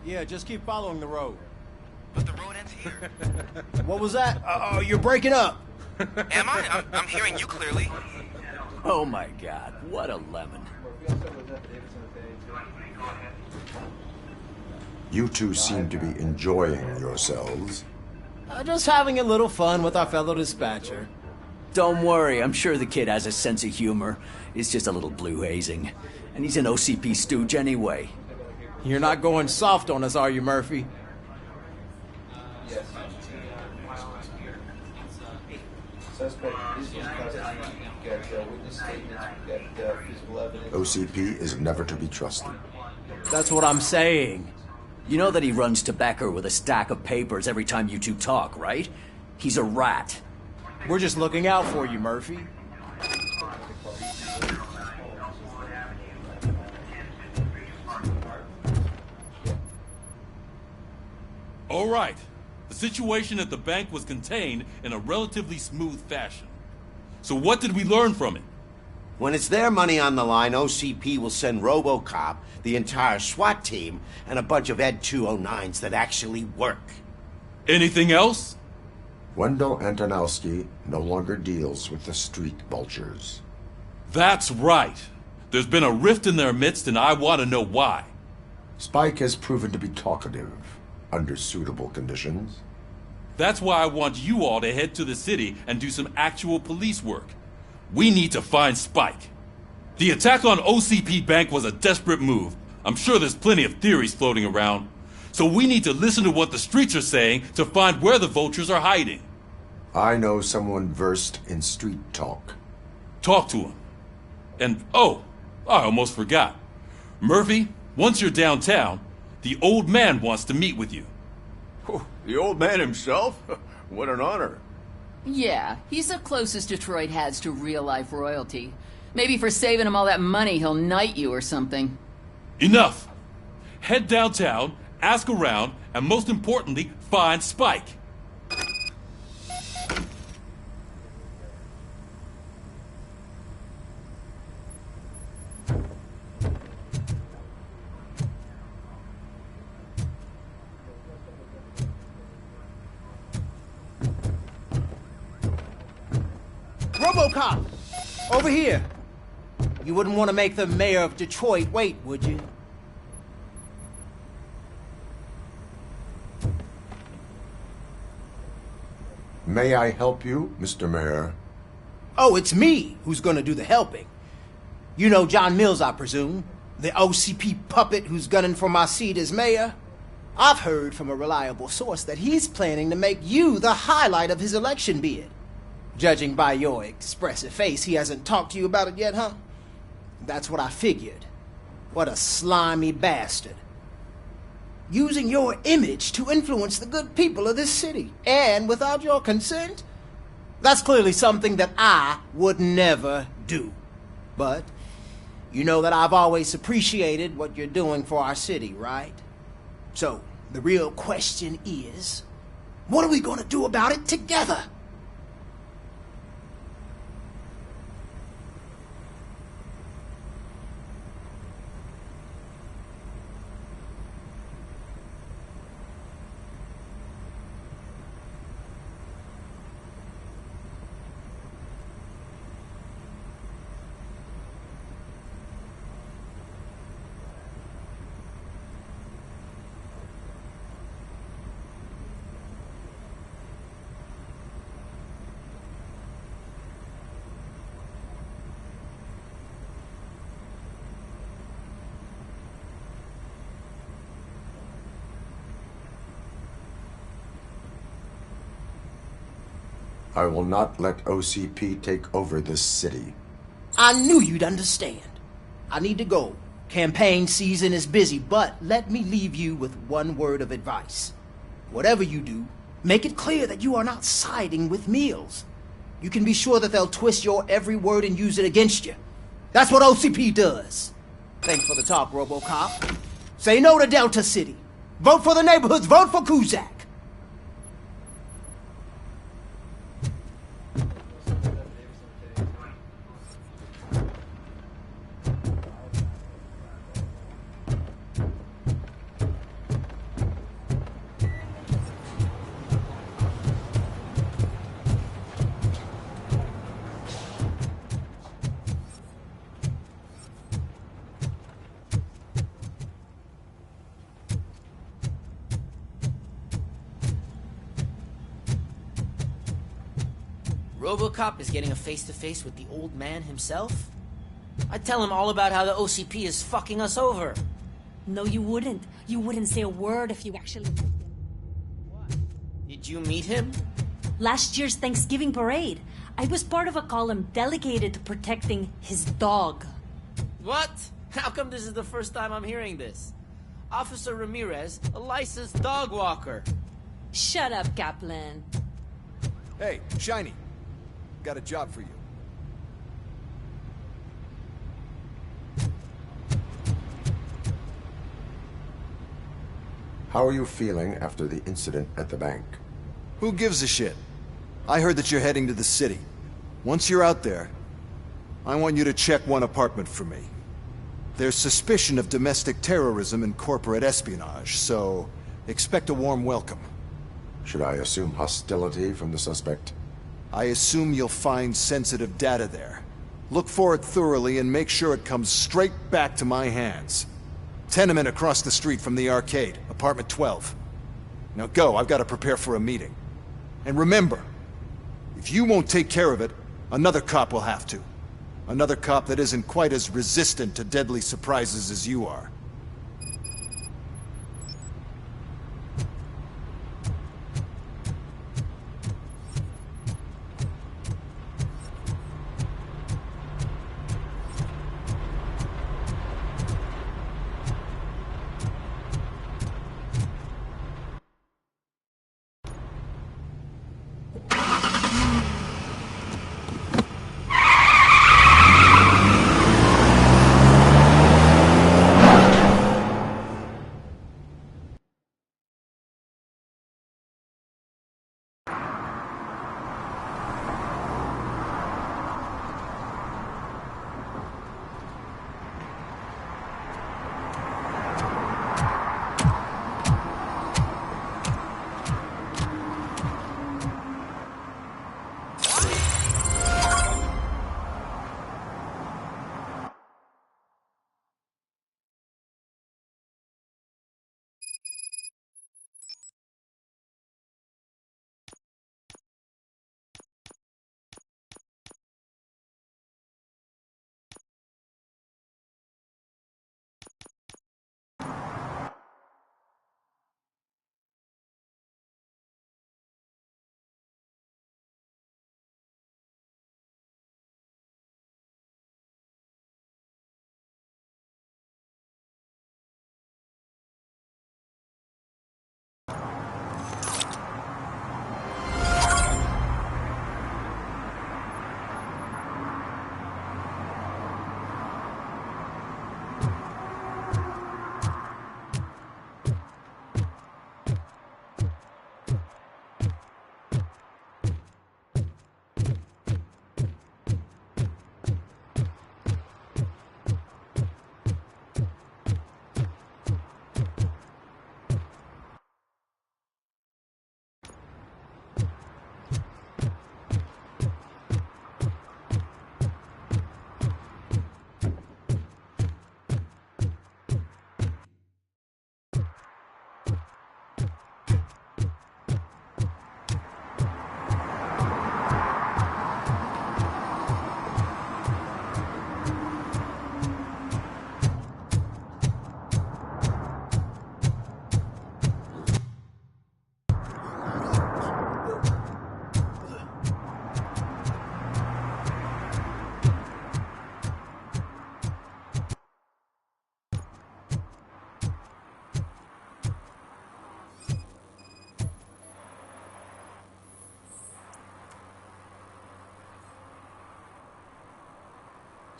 Yeah, just keep following the road. But the road ends here. What was that? Oh, you're breaking up. Am I? I'm hearing you clearly. Oh my god, what a lemon. You two seem to be enjoying yourselves. Just having a little fun with our fellow dispatcher. Don't worry, I'm sure the kid has a sense of humor. It's just a little blue hazing. And he's an OCP stooge anyway. You're not going soft on us, are you, Murphy? OCP is never to be trusted. That's what I'm saying. You know that he runs tobacco with a stack of papers every time you two talk, right? He's a rat. We're just looking out for you, Murphy. All right. The situation at the bank was contained in a relatively smooth fashion. So what did we learn from it? When it's their money on the line, OCP will send Robocop, the entire SWAT team, and a bunch of Ed 209s that actually work. Anything else? Wendell Antonowski no longer deals with the street vultures. That's right. There's been a rift in their midst, and I want to know why. Spike has proven to be talkative under suitable conditions. That's why I want you all to head to the city and do some actual police work. We need to find Spike. The attack on OCP Bank was a desperate move. I'm sure there's plenty of theories floating around. So we need to listen to what the streets are saying to find where the vultures are hiding. I know someone versed in street talk. Talk to him. And, oh, I almost forgot. Murphy, once you're downtown, the old man wants to meet with you. Oh, the old man himself? What an honor. Yeah, he's the closest Detroit has to real-life royalty. Maybe for saving him all that money, he'll knight you or something. Enough! Head downtown, ask around, and most importantly, find Spike. Robocop! Over here! You wouldn't want to make the mayor of Detroit wait, would you? May I help you, Mr. Mayor? Oh, it's me who's gonna do the helping. You know John Mills, I presume? The OCP puppet who's gunning for my seat as mayor? I've heard from a reliable source that he's planning to make you the highlight of his election bid. Judging by your expressive face, he hasn't talked to you about it yet, huh? That's what I figured. What a slimy bastard. Using your image to influence the good people of this city, and without your consent? That's clearly something that I would never do. But you know that I've always appreciated what you're doing for our city, right? So, the real question is, what are we gonna do about it together? I will not let OCP take over this city. I knew you'd understand. I need to go. Campaign season is busy, but let me leave you with one word of advice. Whatever you do, make it clear that you are not siding with Mills. You can be sure that they'll twist your every word and use it against you. That's what OCP does. Thanks for the talk, Robocop. Say no to Delta City. Vote for the neighborhoods. Vote for Kuzak. Robocop is getting a face-to-face with the old man himself? I'd tell him all about how the OCP is fucking us over. No, you wouldn't. You wouldn't say a word if you actually... Did you meet him? Last year's Thanksgiving parade. I was part of a column delegated to protecting his dog. What? How come this is the first time I'm hearing this? Officer Ramirez, a licensed dog walker. Shut up, Kaplan. Hey, Shiny. Got a job for you. How are you feeling after the incident at the bank? Who gives a shit? I heard that you're heading to the city. Once you're out there, I want you to check one apartment for me. There's suspicion of domestic terrorism and corporate espionage, so expect a warm welcome. Should I assume hostility from the suspect? I assume you'll find sensitive data there. Look for it thoroughly and make sure it comes straight back to my hands. Tenement across the street from the arcade, apartment 12. Now go, I've got to prepare for a meeting. And remember, if you won't take care of it, another cop will have to. Another cop that isn't quite as resistant to deadly surprises as you are.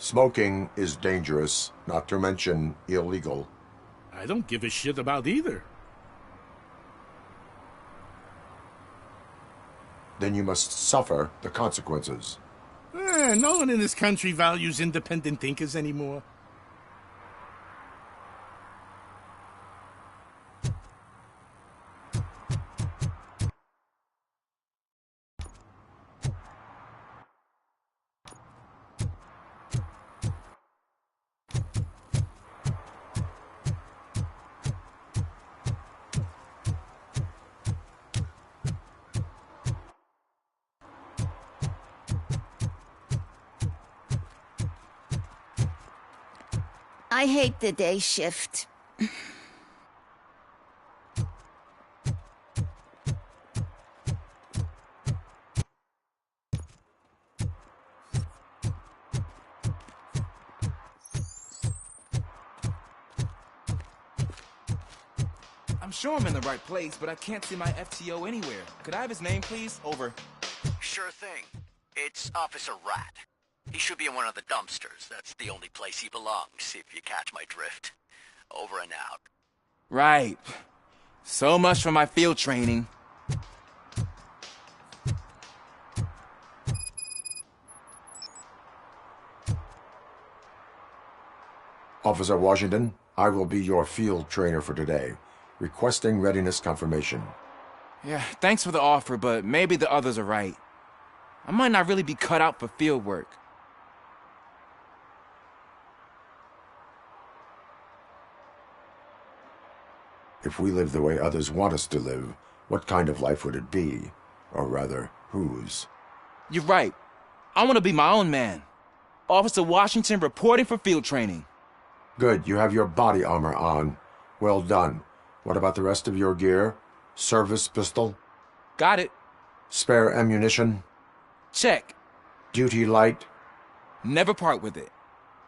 Smoking is dangerous, not to mention illegal. I don't give a shit about either. Then you must suffer the consequences. No one in this country values independent thinkers anymore. I hate the day shift. I'm sure I'm in the right place, but I can't see my FTO anywhere. Could I have his name, please? Over. Sure thing. It's Officer Rat. He should be in one of the dumpsters. That's the only place he belongs, if you catch my drift. Over and out. Right. So much for my field training. Officer Washington, I will be your field trainer for today. Requesting readiness confirmation. Yeah, thanks for the offer, but maybe the others are right. I might not really be cut out for field work. If we live the way others want us to live, what kind of life would it be? Or rather, whose? You're right. I want to be my own man. Officer Washington reporting for field training. Good, you have your body armor on. Well done. What about the rest of your gear? Service pistol? Got it. Spare ammunition? Check. Duty light? Never part with it.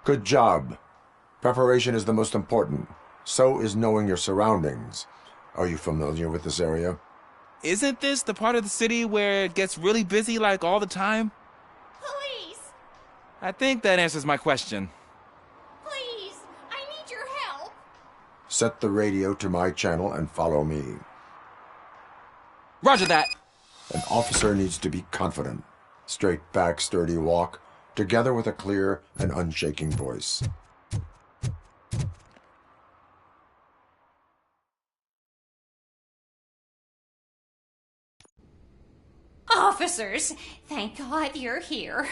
Good job. Preparation is the most important. So is knowing your surroundings. Are you familiar with this area? Isn't this the part of the city where it gets really busy like all the time? Police! I think that answers my question. Please! I need your help! Set the radio to my channel and follow me. Roger that. An officer needs to be confident. Straight back, sturdy walk, together with a clear and unshaking voice. Officers, thank God you're here.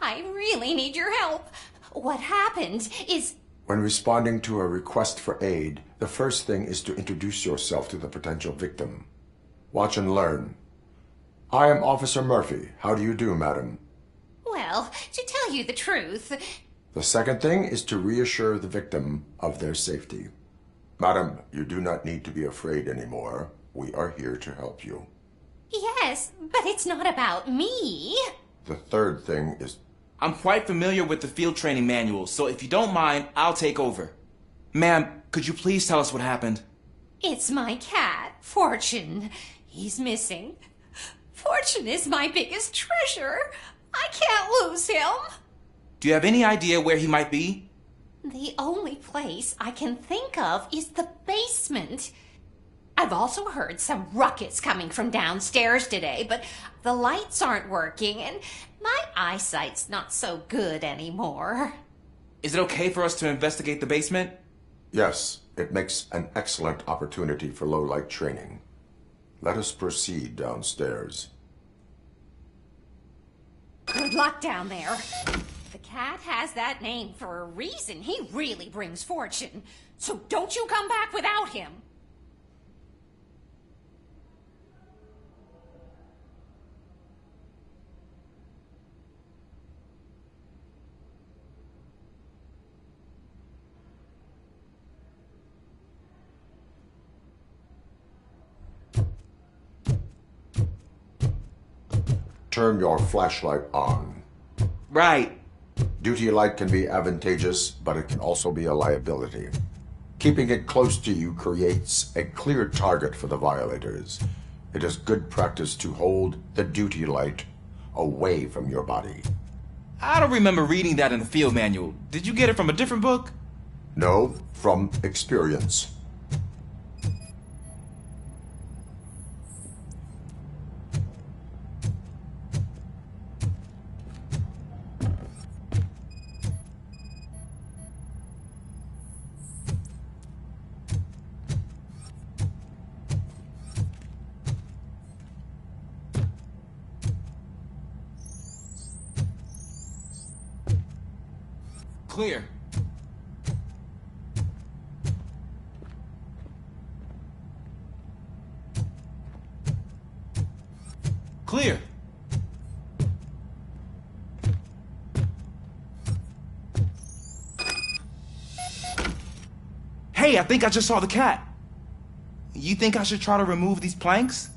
I really need your help. What happened is... When responding to a request for aid, the first thing is to introduce yourself to the potential victim. Watch and learn. I am Officer Murphy. How do you do, madam? Well, to tell you the truth... The second thing is to reassure the victim of their safety. Madam, you do not need to be afraid anymore. We are here to help you. Yes, but it's not about me. The third thing is... I'm quite familiar with the field training manual, so if you don't mind, I'll take over. Ma'am, could you please tell us what happened? It's my cat, Fortune. He's missing. Fortune is my biggest treasure. I can't lose him. Do you have any idea where he might be? The only place I can think of is the basement. I've also heard some ruckus coming from downstairs today, but the lights aren't working and my eyesight's not so good anymore. Is it okay for us to investigate the basement? Yes, it makes an excellent opportunity for low-light training. Let us proceed downstairs. Good luck down there. The cat has that name for a reason. He really brings fortune. So don't you come back without him. Turn your flashlight on. Right. Duty light can be advantageous, but it can also be a liability. Keeping it close to you creates a clear target for the violators. It is good practice to hold the duty light away from your body. I don't remember reading that in the field manual. Did you get it from a different book? No, from experience. Clear. Clear. Hey, I think I just saw the cat. You think I should try to remove these planks?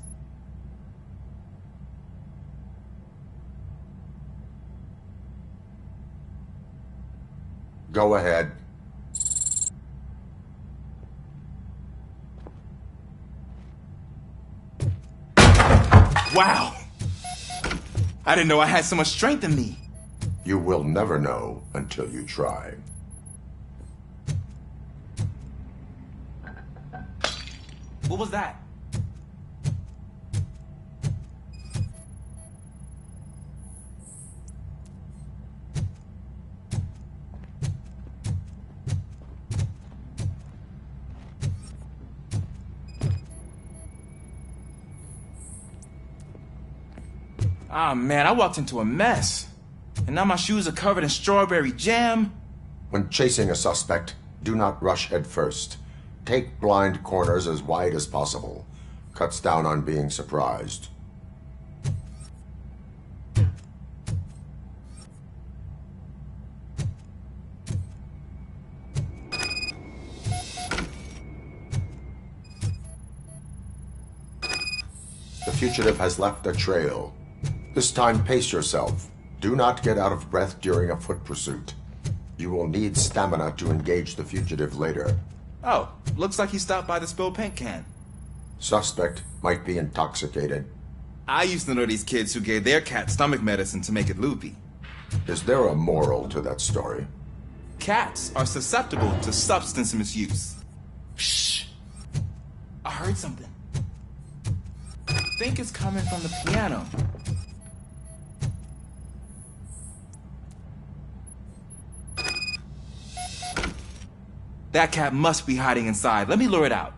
Go ahead. Wow! I didn't know I had so much strength in me. You will never know until you try. What was that? Ah, man, I walked into a mess. And now my shoes are covered in strawberry jam. When chasing a suspect, do not rush head first. Take blind corners as wide as possible. Cuts down on being surprised. The fugitive has left a trail. This time, pace yourself. Do not get out of breath during a foot pursuit. You will need stamina to engage the fugitive later. Oh, looks like he stopped by the spilled paint can. Suspect might be intoxicated. I used to know these kids who gave their cat stomach medicine to make it loopy. Is there a moral to that story? Cats are susceptible to substance misuse. Shh! I heard something. I think it's coming from the piano. That cat must be hiding inside. Let me lure it out.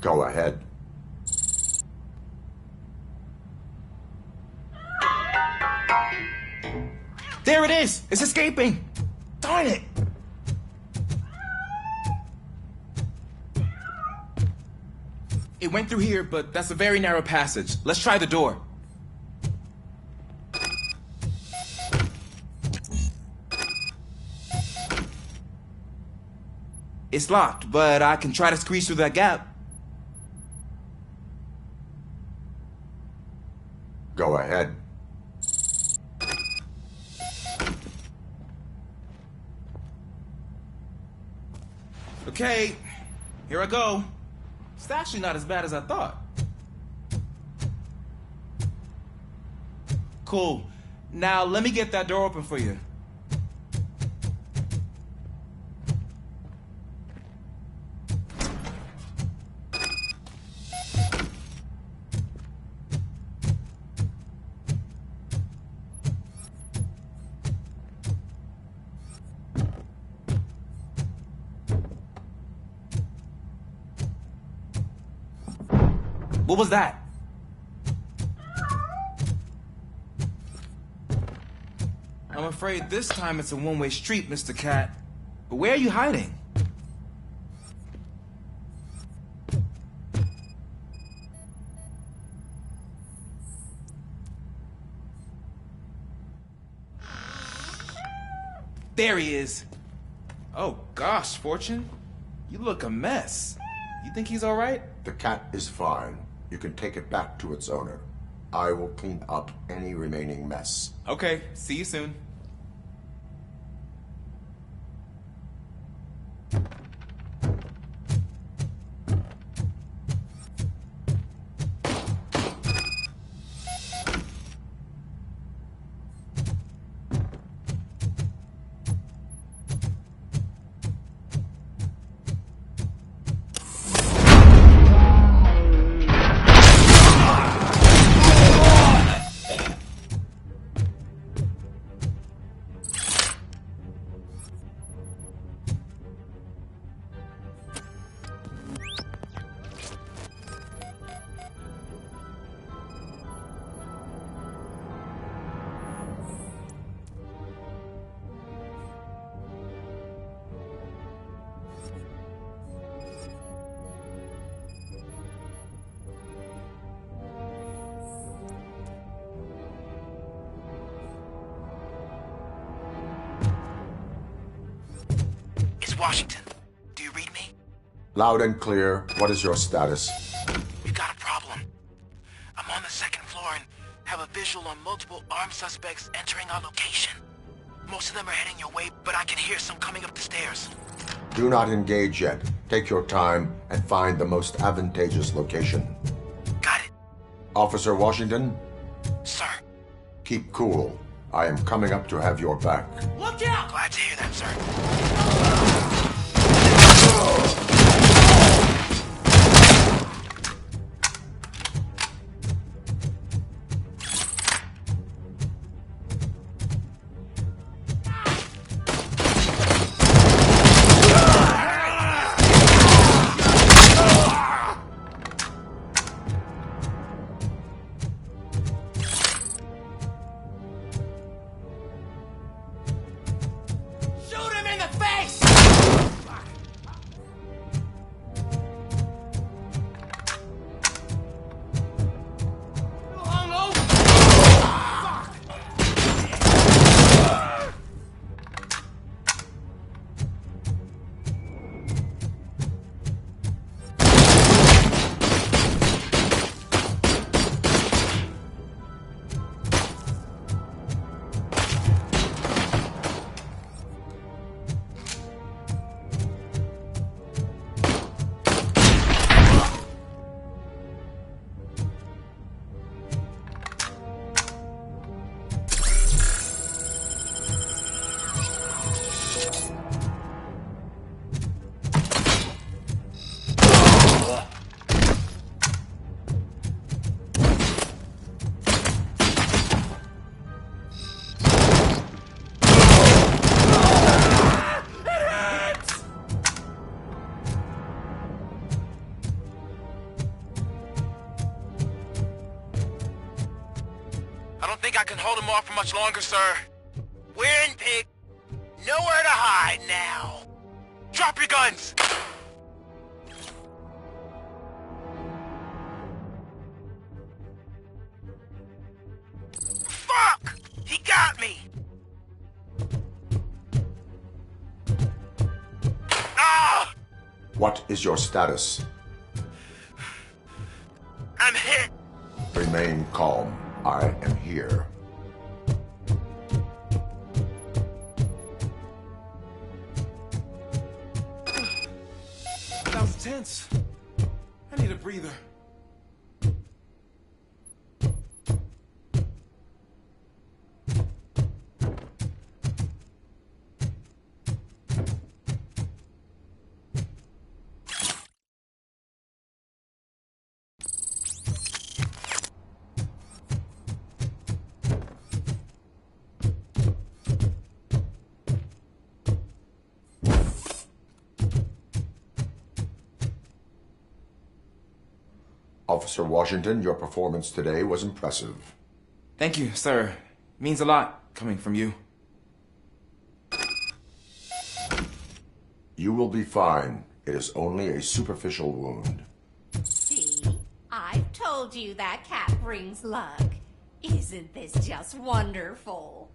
Go ahead. There it is! It's escaping! Darn it! It went through here, but that's a very narrow passage. Let's try the door. It's locked, but I can try to squeeze through that gap. Go ahead. Okay, here I go. It's actually not as bad as I thought. Cool. Now let me get that door open for you. What was that? I'm afraid this time it's a one-way street, Mr. Cat. But where are you hiding? There he is. Oh gosh, Fortune. You look a mess. You think he's all right? The cat is fine. You can take it back to its owner. I will clean up any remaining mess. Okay, see you soon. Washington. Do you read me? Loud and clear. What is your status? We got a problem. I'm on the second floor and have a visual on multiple armed suspects entering our location. Most of them are heading your way, but I can hear some coming up the stairs. Do not engage yet. Take your time and find the most advantageous location. Got it. Officer Washington? Sir. Keep cool. I am coming up to have your back. Look out! Glad to hear that, sir. I can hold him off for much longer, sir. We're in, pig. Nowhere to hide now. Drop your guns! Fuck! He got me! Ah! What is your status? I'm hit! Remain calm. I am here. That was tense. I need a breather. Officer Washington, your performance today was impressive. Thank you, sir. Means a lot coming from you. You will be fine. It is only a superficial wound. See? I've told you that cat brings luck. Isn't this just wonderful?